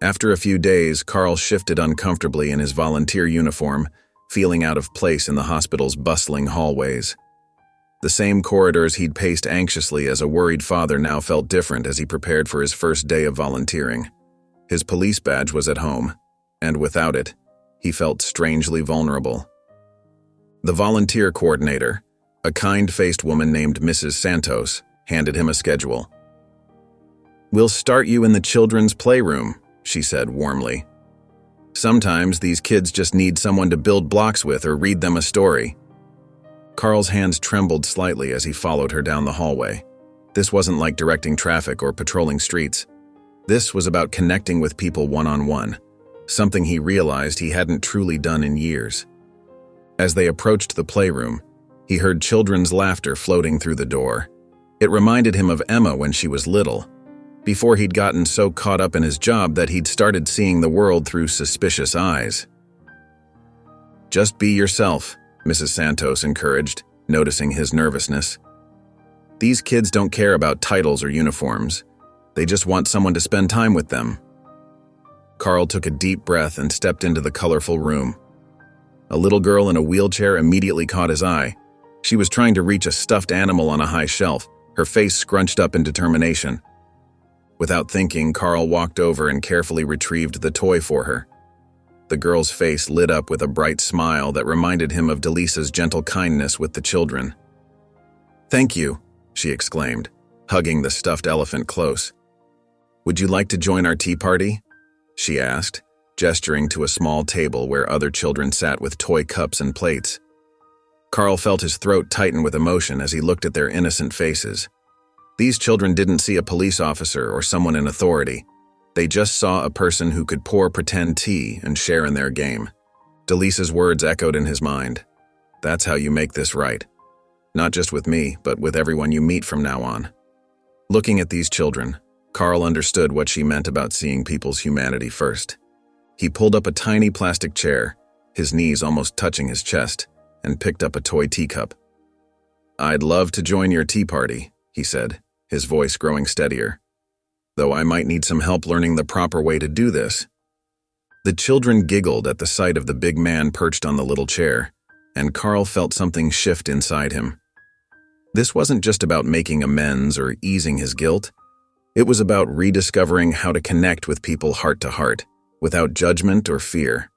After a few days, Carl shifted uncomfortably in his volunteer uniform, feeling out of place in the hospital's bustling hallways. The same corridors he'd paced anxiously as a worried father now felt different as he prepared for his first day of volunteering. His police badge was at home, and without it, he felt strangely vulnerable. The volunteer coordinator, a kind-faced woman named Mrs. Santos, handed him a schedule. "We'll start you in the children's playroom," she said warmly. "Sometimes these kids just need someone to build blocks with or read them a story." Carl's hands trembled slightly as he followed her down the hallway. This wasn't like directing traffic or patrolling streets. This was about connecting with people one-on-one, something he realized he hadn't truly done in years. As they approached the playroom, he heard children's laughter floating through the door. It reminded him of Emma when she was little, before he'd gotten so caught up in his job that he'd started seeing the world through suspicious eyes. "Just be yourself," Mrs. Santos encouraged, noticing his nervousness. "These kids don't care about titles or uniforms. They just want someone to spend time with them." Carl took a deep breath and stepped into the colorful room. A little girl in a wheelchair immediately caught his eye. She was trying to reach a stuffed animal on a high shelf, her face scrunched up in determination. Without thinking, Carl walked over and carefully retrieved the toy for her. The girl's face lit up with a bright smile that reminded him of Delisa's gentle kindness with the children. "Thank you," she exclaimed, hugging the stuffed elephant close. "Would you like to join our tea party?" she asked, gesturing to a small table where other children sat with toy cups and plates. Carl felt his throat tighten with emotion as he looked at their innocent faces. These children didn't see a police officer or someone in authority. They just saw a person who could pour pretend tea and share in their game. Delisa's words echoed in his mind. "That's how you make this right. Not just with me, but with everyone you meet from now on." Looking at these children, Carl understood what she meant about seeing people's humanity first. He pulled up a tiny plastic chair, his knees almost touching his chest, and picked up a toy teacup. "I'd love to join your tea party," he said, his voice growing steadier. "Though I might need some help learning the proper way to do this." The children giggled at the sight of the big man perched on the little chair, and Carl felt something shift inside him. This wasn't just about making amends or easing his guilt. It was about rediscovering how to connect with people heart to heart, without judgment or fear.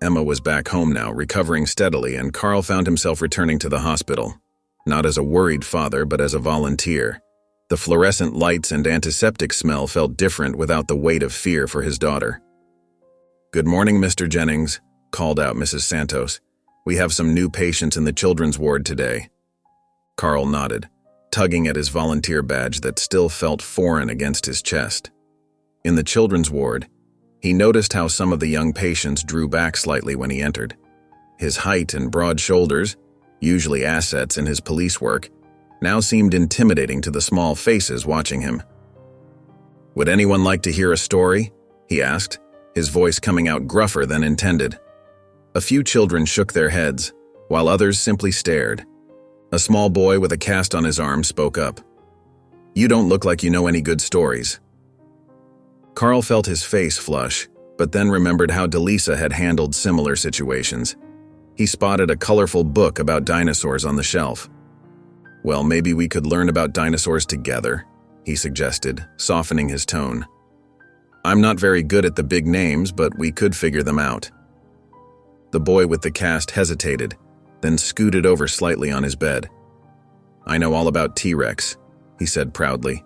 Emma was back home now, recovering steadily, and Carl found himself returning to the hospital, not as a worried father, but as a volunteer. The fluorescent lights and antiseptic smell felt different without the weight of fear for his daughter. "Good morning, Mr. Jennings," called out Mrs. Santos. "We have some new patients in the children's ward today." Carl nodded, tugging at his volunteer badge that still felt foreign against his chest. In the children's ward, he noticed how some of the young patients drew back slightly when he entered. His height and broad shoulders, usually assets in his police work, now seemed intimidating to the small faces watching him. "Would anyone like to hear a story?" he asked, his voice coming out gruffer than intended. A few children shook their heads, while others simply stared. A small boy with a cast on his arm spoke up. "You don't look like you know any good stories." Carl felt his face flush, but then remembered how Delisa had handled similar situations. He spotted a colorful book about dinosaurs on the shelf. "Well, maybe we could learn about dinosaurs together," he suggested, softening his tone. "I'm not very good at the big names, but we could figure them out." The boy with the cast hesitated, then scooted over slightly on his bed. "I know all about T-Rex," he said proudly.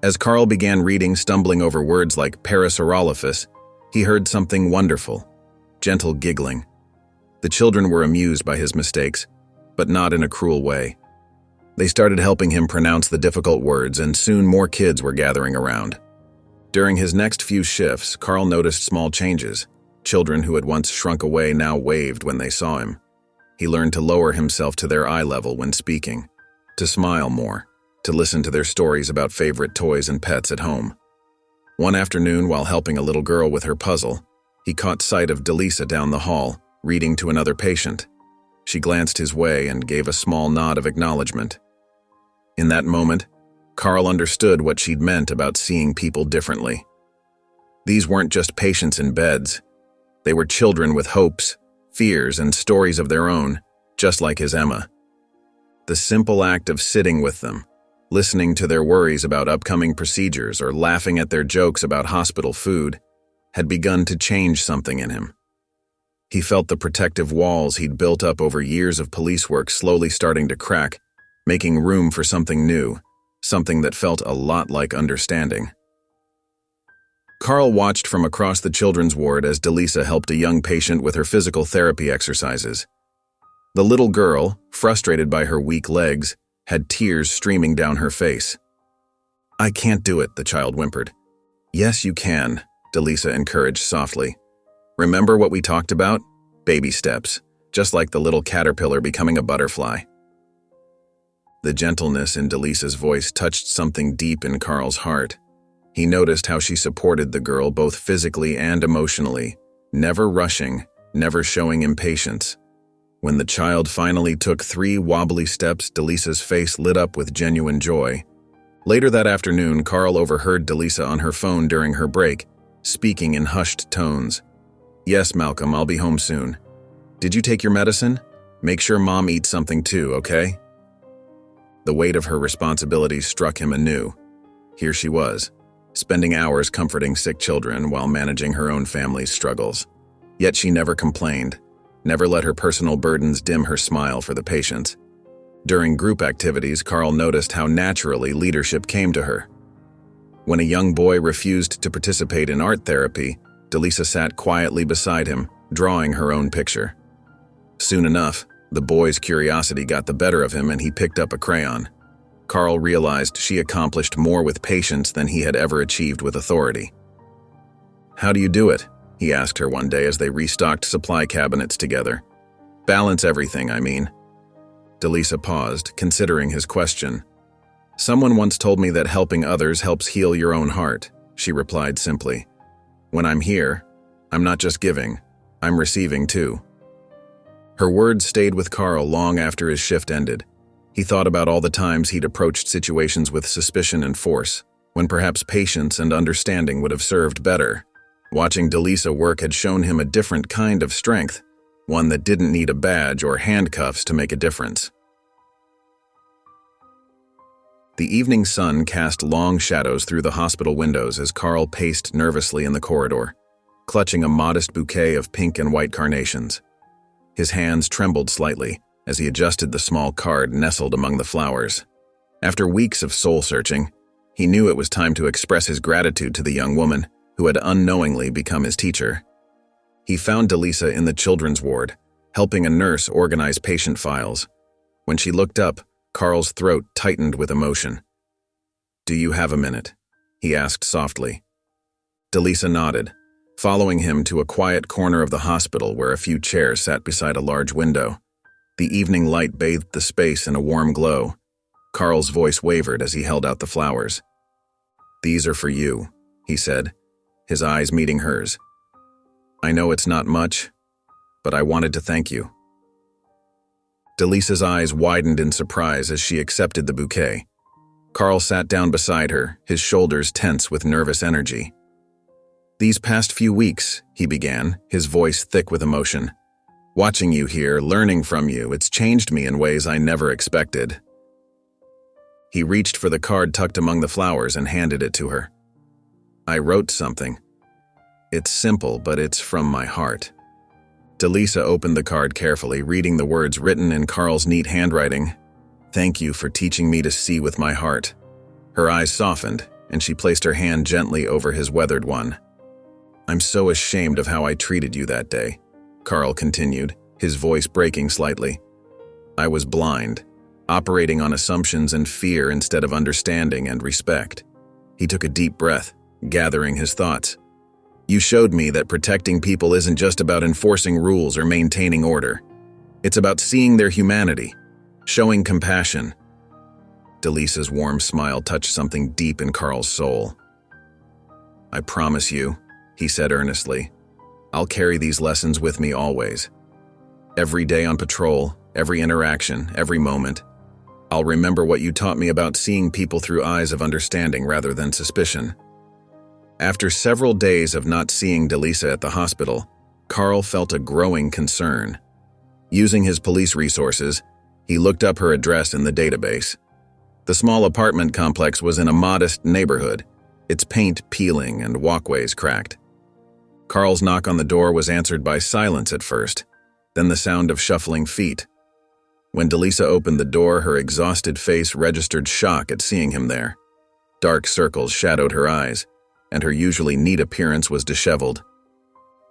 As Carl began reading, stumbling over words like Parasaurolophus, he heard something wonderful, gentle giggling. The children were amused by his mistakes, but not in a cruel way. They started helping him pronounce the difficult words, and soon more kids were gathering around. During his next few shifts, Carl noticed small changes. Children who had once shrunk away now waved when they saw him. He learned to lower himself to their eye level when speaking, to smile more, to listen to their stories about favorite toys and pets at home. One afternoon, while helping a little girl with her puzzle, he caught sight of Delisa down the hall, reading to another patient. She glanced his way and gave a small nod of acknowledgement. In that moment, Carl understood what she'd meant about seeing people differently. These weren't just patients in beds. They were children with hopes, fears, and stories of their own, just like his Emma. The simple act of sitting with them, listening to their worries about upcoming procedures or laughing at their jokes about hospital food, had begun to change something in him. He felt the protective walls he'd built up over years of police work slowly starting to crack, making room for something new, something that felt a lot like understanding. Carl watched from across the children's ward as Delisa helped a young patient with her physical therapy exercises. The little girl, frustrated by her weak legs, had tears streaming down her face. "I can't do it," the child whimpered. "Yes, you can," Delisa encouraged softly. "Remember what we talked about? Baby steps, just like the little caterpillar becoming a butterfly." The gentleness in Delisa's voice touched something deep in Carl's heart. He noticed how she supported the girl both physically and emotionally, never rushing, never showing impatience. When the child finally took 3 wobbly steps, Delisa's face lit up with genuine joy. Later that afternoon, Carl overheard Delisa on her phone during her break, speaking in hushed tones. "Yes, Malcolm, I'll be home soon. Did you take your medicine? Make sure Mom eats something too, okay?" The weight of her responsibilities struck him anew. Here she was, spending hours comforting sick children while managing her own family's struggles. Yet she never complained, never let her personal burdens dim her smile for the patients. During group activities, Carl noticed how naturally leadership came to her. When a young boy refused to participate in art therapy, Delisa sat quietly beside him, drawing her own picture. Soon enough, the boy's curiosity got the better of him and he picked up a crayon. Carl realized she accomplished more with patience than he had ever achieved with authority. "How do you do it?" he asked her one day as they restocked supply cabinets together. "Balance everything, I mean." Delisa paused, considering his question. "Someone once told me that helping others helps heal your own heart," she replied simply. "When I'm here, I'm not just giving, I'm receiving too." Her words stayed with Carl long after his shift ended. He thought about all the times he'd approached situations with suspicion and force, when perhaps patience and understanding would have served better. Watching Delisa work had shown him a different kind of strength, one that didn't need a badge or handcuffs to make a difference. The evening sun cast long shadows through the hospital windows as Carl paced nervously in the corridor, clutching a modest bouquet of pink and white carnations. His hands trembled slightly as he adjusted the small card nestled among the flowers. After weeks of soul-searching, he knew it was time to express his gratitude to the young woman who had unknowingly become his teacher. He found Delisa in the children's ward, helping a nurse organize patient files. When she looked up, Carl's throat tightened with emotion. "Do you have a minute?" he asked softly. Delisa nodded, following him to a quiet corner of the hospital where a few chairs sat beside a large window. The evening light bathed the space in a warm glow. Carl's voice wavered as he held out the flowers. "These are for you," he said, his eyes meeting hers. "I know it's not much, but I wanted to thank you." Delisa's eyes widened in surprise as she accepted the bouquet. Carl sat down beside her, his shoulders tense with nervous energy. "These past few weeks," he began, his voice thick with emotion. "Watching you here, learning from you, it's changed me in ways I never expected." He reached for the card tucked among the flowers and handed it to her. "I wrote something. It's simple, but it's from my heart." Delisa opened the card carefully, reading the words written in Carl's neat handwriting. "Thank you for teaching me to see with my heart." Her eyes softened, and she placed her hand gently over his weathered one. "I'm so ashamed of how I treated you that day," Carl continued, his voice breaking slightly. "I was blind, operating on assumptions and fear instead of understanding and respect." He took a deep breath, gathering his thoughts. "You showed me that protecting people isn't just about enforcing rules or maintaining order. It's about seeing their humanity, showing compassion." Delisa's warm smile touched something deep in Carl's soul. "I promise you," he said earnestly, "I'll carry these lessons with me always. Every day on patrol, every interaction, every moment. I'll remember what you taught me about seeing people through eyes of understanding rather than suspicion." After several days of not seeing Delisa at the hospital, Carl felt a growing concern. Using his police resources, he looked up her address in the database. The small apartment complex was in a modest neighborhood, its paint peeling and walkways cracked. Carl's knock on the door was answered by silence at first, then the sound of shuffling feet. When Delisa opened the door, her exhausted face registered shock at seeing him there. Dark circles shadowed her eyes, and her usually neat appearance was disheveled.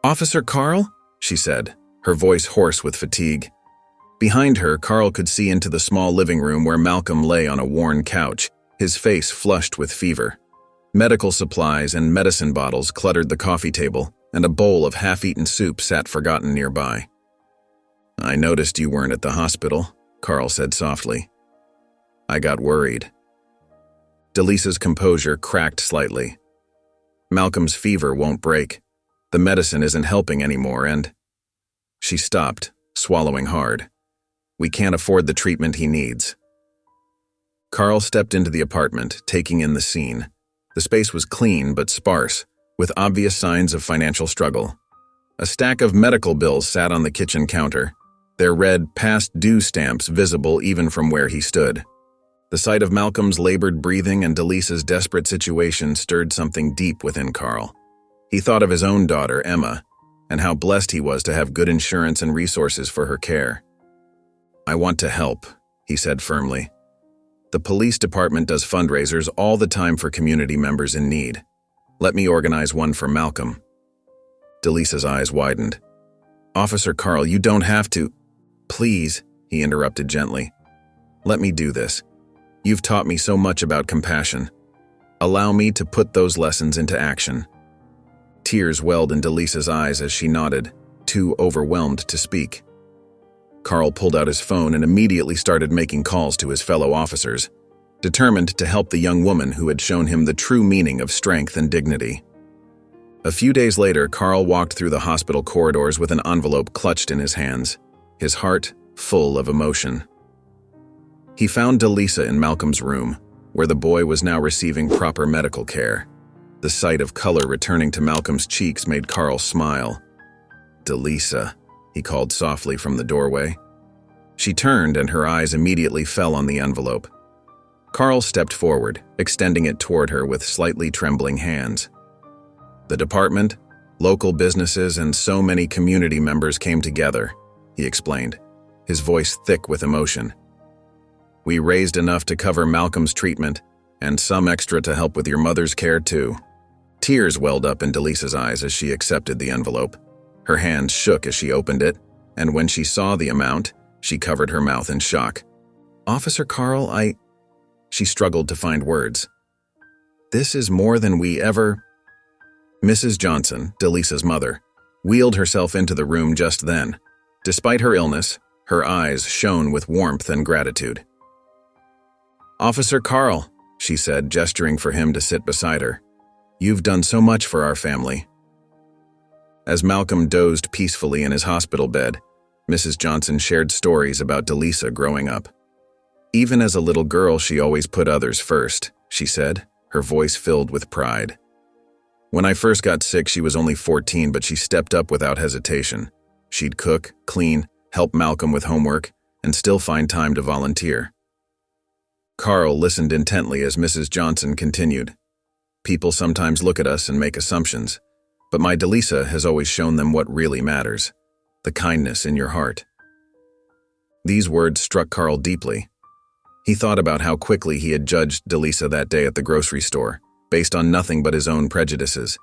"Officer Carl?" she said, her voice hoarse with fatigue. Behind her, Carl could see into the small living room where Malcolm lay on a worn couch, his face flushed with fever. Medical supplies and medicine bottles cluttered the coffee table, and a bowl of half-eaten soup sat forgotten nearby. "I noticed you weren't at the hospital," Carl said softly. "I got worried." Delisa's composure cracked slightly. "Malcolm's fever won't break. The medicine isn't helping anymore, and—" She stopped, swallowing hard. "We can't afford the treatment he needs." Carl stepped into the apartment, taking in the scene. The space was clean but sparse, with obvious signs of financial struggle. A stack of medical bills sat on the kitchen counter, their red past due stamps visible even from where he stood. The sight of Malcolm's labored breathing and Delisa's desperate situation stirred something deep within Carl. He thought of his own daughter, Emma, and how blessed he was to have good insurance and resources for her care. "I want to help," he said firmly. "The police department does fundraisers all the time for community members in need. Let me organize one for Malcolm." Delisa's eyes widened. "Officer Carl, you don't have to—" "Please," he interrupted gently. "Let me do this. You've taught me so much about compassion. Allow me to put those lessons into action." Tears welled in Delisa's eyes as she nodded, too overwhelmed to speak. Carl pulled out his phone and immediately started making calls to his fellow officers, determined to help the young woman who had shown him the true meaning of strength and dignity. A few days later, Carl walked through the hospital corridors with an envelope clutched in his hands, his heart full of emotion. He found Delisa in Malcolm's room, where the boy was now receiving proper medical care. The sight of color returning to Malcolm's cheeks made Carl smile. "Delisa," he called softly from the doorway. She turned and her eyes immediately fell on the envelope. Carl stepped forward, extending it toward her with slightly trembling hands. "The department, local businesses, and so many community members came together," he explained, his voice thick with emotion. "We raised enough to cover Malcolm's treatment, and some extra to help with your mother's care too." Tears welled up in Delisa's eyes as she accepted the envelope. Her hands shook as she opened it, and when she saw the amount, she covered her mouth in shock. "Officer Carl, She struggled to find words. "This is more than we ever—" Mrs. Johnson, Delisa's mother, wheeled herself into the room just then. Despite her illness, her eyes shone with warmth and gratitude. "Officer Carl," she said, gesturing for him to sit beside her, "you've done so much for our family." As Malcolm dozed peacefully in his hospital bed, Mrs. Johnson shared stories about Delisa growing up. "Even as a little girl, she always put others first," she said, her voice filled with pride. "When I first got sick, she was only 14, but she stepped up without hesitation. She'd cook, clean, help Malcolm with homework, and still find time to volunteer." Carl listened intently as Mrs. Johnson continued. "People sometimes look at us and make assumptions, but my Delisa has always shown them what really matters, the kindness in your heart." These words struck Carl deeply. He thought about how quickly he had judged Delisa that day at the grocery store, based on nothing but his own prejudices.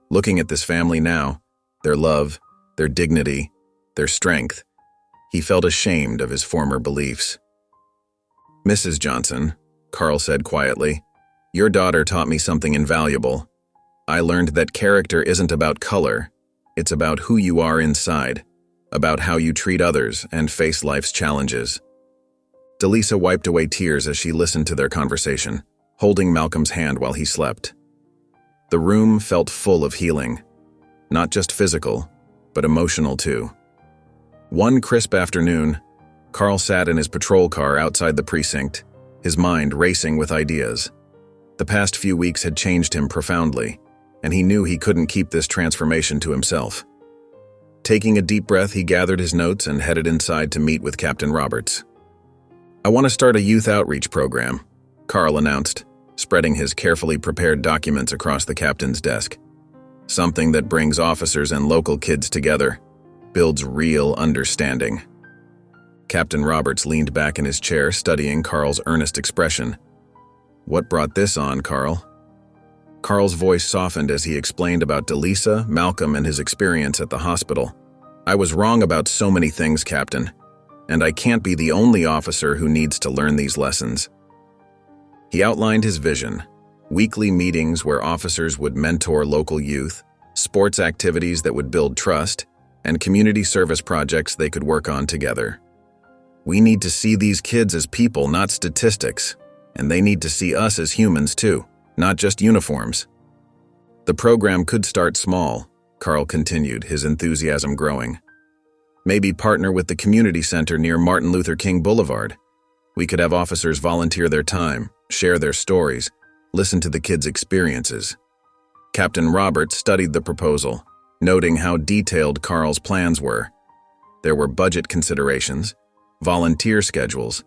Looking at this family now, their love, their dignity, their strength, he felt ashamed of his former beliefs. "Mrs. Johnson," Carl said quietly, "your daughter taught me something invaluable. I learned that character isn't about color, it's about who you are inside, about how you treat others and face life's challenges." Delisa wiped away tears as she listened to their conversation, holding Malcolm's hand while he slept. The room felt full of healing, not just physical, but emotional too. One crisp afternoon, Carl sat in his patrol car outside the precinct, his mind racing with ideas. The past few weeks had changed him profoundly, and he knew he couldn't keep this transformation to himself. Taking a deep breath, he gathered his notes and headed inside to meet with Captain Roberts. "I want to start a youth outreach program," Carl announced, spreading his carefully prepared documents across the captain's desk. "Something that brings officers and local kids together, builds real understanding." Captain Roberts leaned back in his chair, studying Carl's earnest expression. "What brought this on, Carl?" Carl's voice softened as he explained about Delisa, Malcolm, and his experience at the hospital. "I was wrong about so many things, Captain, and I can't be the only officer who needs to learn these lessons." He outlined his vision: weekly meetings where officers would mentor local youth, sports activities that would build trust, and community service projects they could work on together. "We need to see these kids as people, not statistics, and they need to see us as humans too, not just uniforms." "The program could start small," Carl continued, his enthusiasm growing. "Maybe partner with the community center near Martin Luther King Boulevard. We could have officers volunteer their time, share their stories, listen to the kids' experiences." Captain Roberts studied the proposal, noting how detailed Carl's plans were. There were budget considerations, volunteer schedules,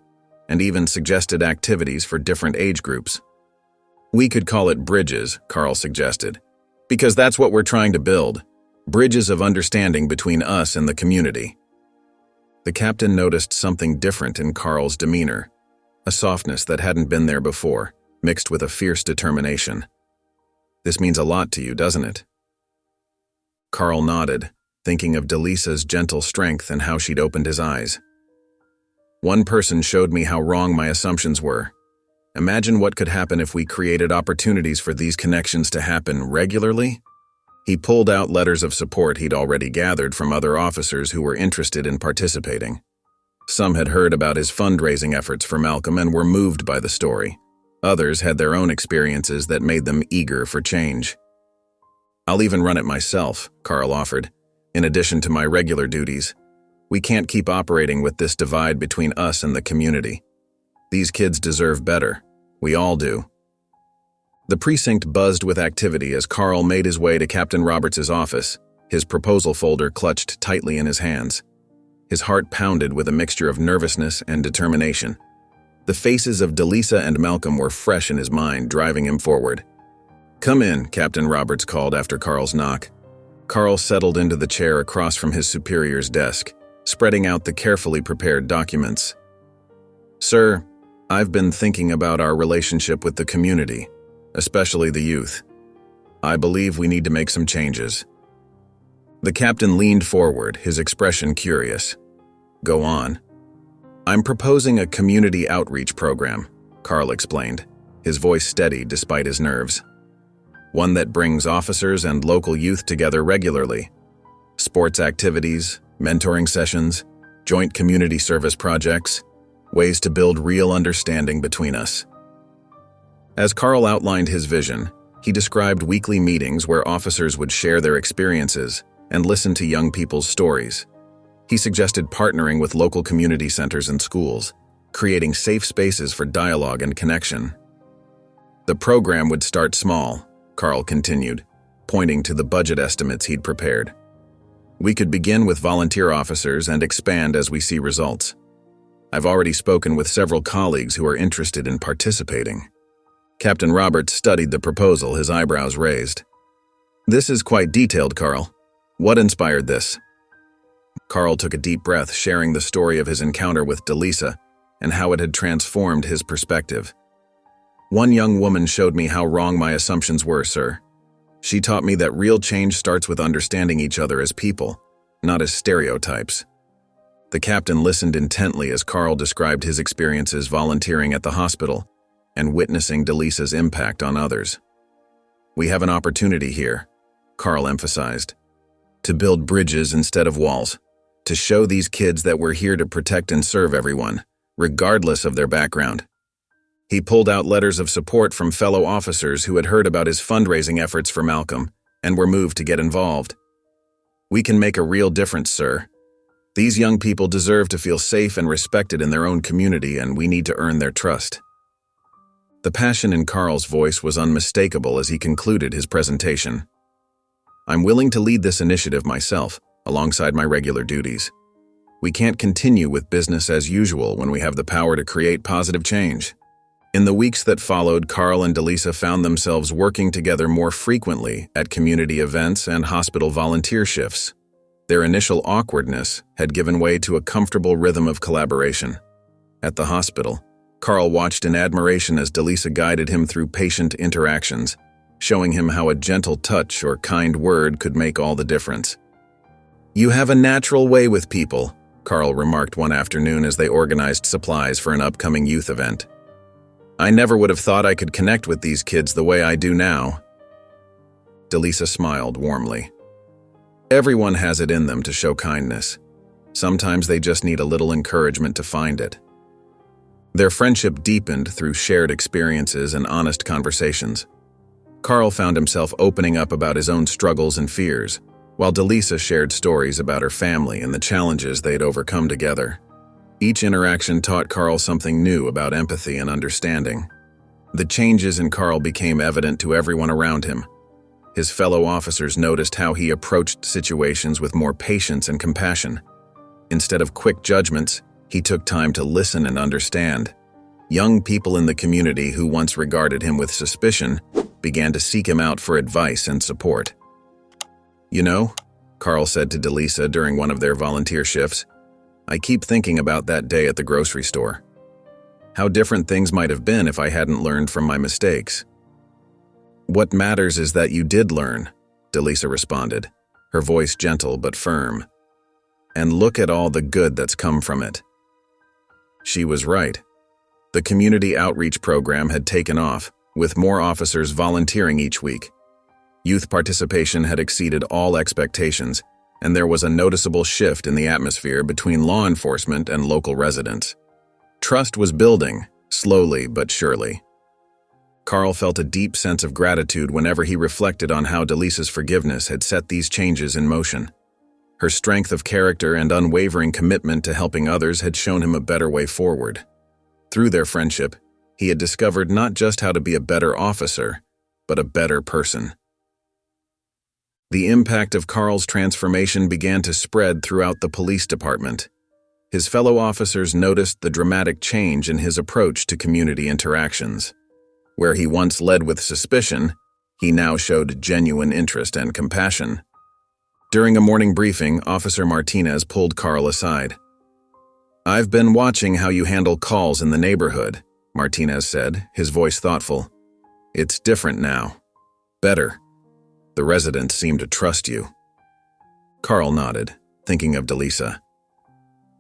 and even suggested activities for different age groups. "We could call it bridges," Carl suggested, "because that's what we're trying to build, bridges of understanding between us and the community." The captain noticed something different in Carl's demeanor, a softness that hadn't been there before, mixed with a fierce determination. "This means a lot to you, doesn't it?" Carl nodded, thinking of Delisa's gentle strength and how she'd opened his eyes. "One person showed me how wrong my assumptions were. Imagine what could happen if we created opportunities for these connections to happen regularly." He pulled out letters of support he'd already gathered from other officers who were interested in participating. Some had heard about his fundraising efforts for Malcolm and were moved by the story. Others had their own experiences that made them eager for change. I'll even run it myself, Carl offered, in addition to my regular duties. We can't keep operating with this divide between us and the community. These kids deserve better. We all do. The precinct buzzed with activity as Carl made his way to Captain Roberts' office, his proposal folder clutched tightly in his hands. His heart pounded with a mixture of nervousness and determination. The faces of Delisa and Malcolm were fresh in his mind, driving him forward. "Come in," Captain Roberts called after Carl's knock. Carl settled into the chair across from his superior's desk, spreading out the carefully prepared documents. "Sir, I've been thinking about our relationship with the community, especially the youth. I believe we need to make some changes." The captain leaned forward, his expression curious. "Go on." "I'm proposing a community outreach program," Carl explained, his voice steady despite his nerves. "One that brings officers and local youth together regularly. Sports activities, mentoring sessions, joint community service projects, ways to build real understanding between us." As Carl outlined his vision, he described weekly meetings where officers would share their experiences and listen to young people's stories. He suggested partnering with local community centers and schools, creating safe spaces for dialogue and connection. "The program would start small," Carl continued, pointing to the budget estimates he'd prepared. "We could begin with volunteer officers and expand as we see results. I've already spoken with several colleagues who are interested in participating." Captain Roberts studied the proposal, his eyebrows raised. "This is quite detailed, Carl. What inspired this?" Carl took a deep breath, sharing the story of his encounter with Delisa and how it had transformed his perspective. "One young woman showed me how wrong my assumptions were, sir. She taught me that real change starts with understanding each other as people, not as stereotypes." The captain listened intently as Carl described his experiences volunteering at the hospital and witnessing Delisa's impact on others. "We have an opportunity here," Carl emphasized, "to build bridges instead of walls, to show these kids that we're here to protect and serve everyone, regardless of their background." He pulled out letters of support from fellow officers who had heard about his fundraising efforts for Malcolm and were moved to get involved. "We can make a real difference, sir. These young people deserve to feel safe and respected in their own community, and we need to earn their trust." The passion in Carl's voice was unmistakable as he concluded his presentation. "I'm willing to lead this initiative myself, alongside my regular duties. We can't continue with business as usual when we have the power to create positive change." In the weeks that followed, Carl and Delisa found themselves working together more frequently at community events and hospital volunteer shifts. Their initial awkwardness had given way to a comfortable rhythm of collaboration. At the hospital, Carl watched in admiration as Delisa guided him through patient interactions, showing him how a gentle touch or kind word could make all the difference. "You have a natural way with people," Carl remarked one afternoon as they organized supplies for an upcoming youth event. "I never would have thought I could connect with these kids the way I do now." Delisa smiled warmly. "Everyone has it in them to show kindness. Sometimes they just need a little encouragement to find it." Their friendship deepened through shared experiences and honest conversations. Carl found himself opening up about his own struggles and fears, while Delisa shared stories about her family and the challenges they'd overcome together. Each interaction taught Carl something new about empathy and understanding. The changes in Carl became evident to everyone around him. His fellow officers noticed how he approached situations with more patience and compassion. Instead of quick judgments, he took time to listen and understand. Young people in the community who once regarded him with suspicion began to seek him out for advice and support. "You know," Carl said to Delisa during one of their volunteer shifts, "I keep thinking about that day at the grocery store. How different things might have been if I hadn't learned from my mistakes." "What matters is that you did learn," Delisa responded, her voice gentle but firm. "And look at all the good that's come from it." She was right. The community outreach program had taken off, with more officers volunteering each week. Youth participation had exceeded all expectations, and there was a noticeable shift in the atmosphere between law enforcement and local residents. Trust was building, slowly but surely. Carl felt a deep sense of gratitude whenever he reflected on how Delisa's forgiveness had set these changes in motion. Her strength of character and unwavering commitment to helping others had shown him a better way forward. Through their friendship, he had discovered not just how to be a better officer, but a better person. The impact of Carl's transformation began to spread throughout the police department. His fellow officers noticed the dramatic change in his approach to community interactions. Where he once led with suspicion, he now showed genuine interest and compassion. During a morning briefing, Officer Martinez pulled Carl aside. "I've been watching how you handle calls in the neighborhood," Martinez said, his voice thoughtful. "It's different now. Better. The residents seem to trust you." Carl nodded, thinking of Delisa.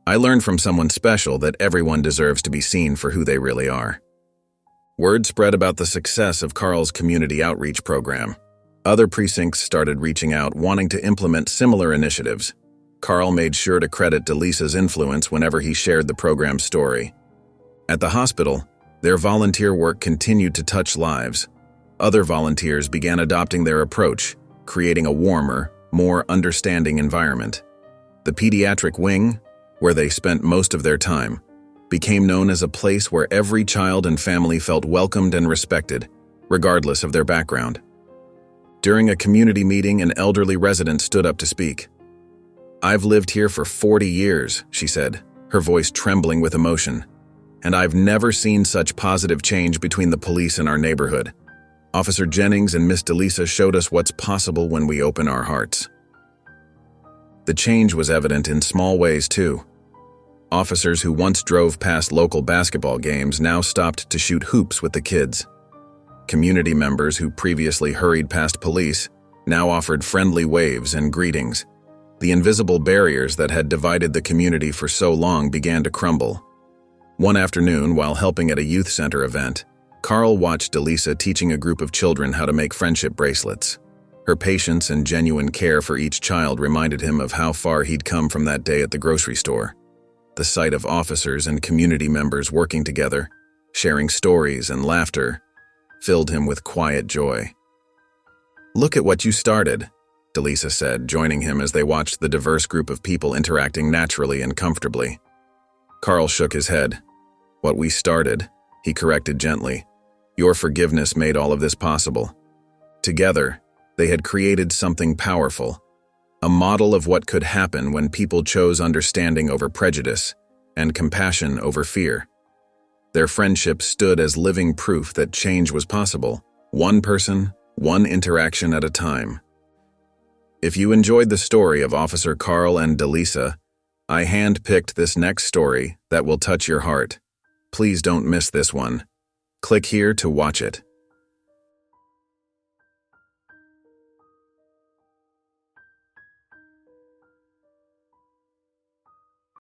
"I learned from someone special that everyone deserves to be seen for who they really are." Word spread about the success of Carl's community outreach program. Other precincts started reaching out, wanting to implement similar initiatives. Carl made sure to credit Delisa's influence whenever he shared the program's story. At the hospital, their volunteer work continued to touch lives. Other volunteers began adopting their approach, creating a warmer, more understanding environment. The pediatric wing, where they spent most of their time, became known as a place where every child and family felt welcomed and respected, regardless of their background. During a community meeting, an elderly resident stood up to speak. "I've lived here for 40 years, she said, her voice trembling with emotion. "And I've never seen such positive change between the police and our neighborhood. Officer Jennings and Miss Delisa showed us what's possible when we open our hearts." The change was evident in small ways, too. Officers who once drove past local basketball games now stopped to shoot hoops with the kids. Community members who previously hurried past police now offered friendly waves and greetings. The invisible barriers that had divided the community for so long began to crumble. One afternoon, while helping at a youth center event, Carl watched Delisa teaching a group of children how to make friendship bracelets. Her patience and genuine care for each child reminded him of how far he'd come from that day at the grocery store. The sight of officers and community members working together, sharing stories and laughter, filled him with quiet joy. "Look at what you started," Delisa said, joining him as they watched the diverse group of people interacting naturally and comfortably. Carl shook his head. "What we started," he corrected gently. "Your forgiveness made all of this possible." Together, they had created something powerful, a model of what could happen when people chose understanding over prejudice and compassion over fear. Their friendship stood as living proof that change was possible, one person, one interaction at a time. If you enjoyed the story of Officer Carl and Delisa, I hand-picked this next story that will touch your heart. Please don't miss this one. Click here to watch it.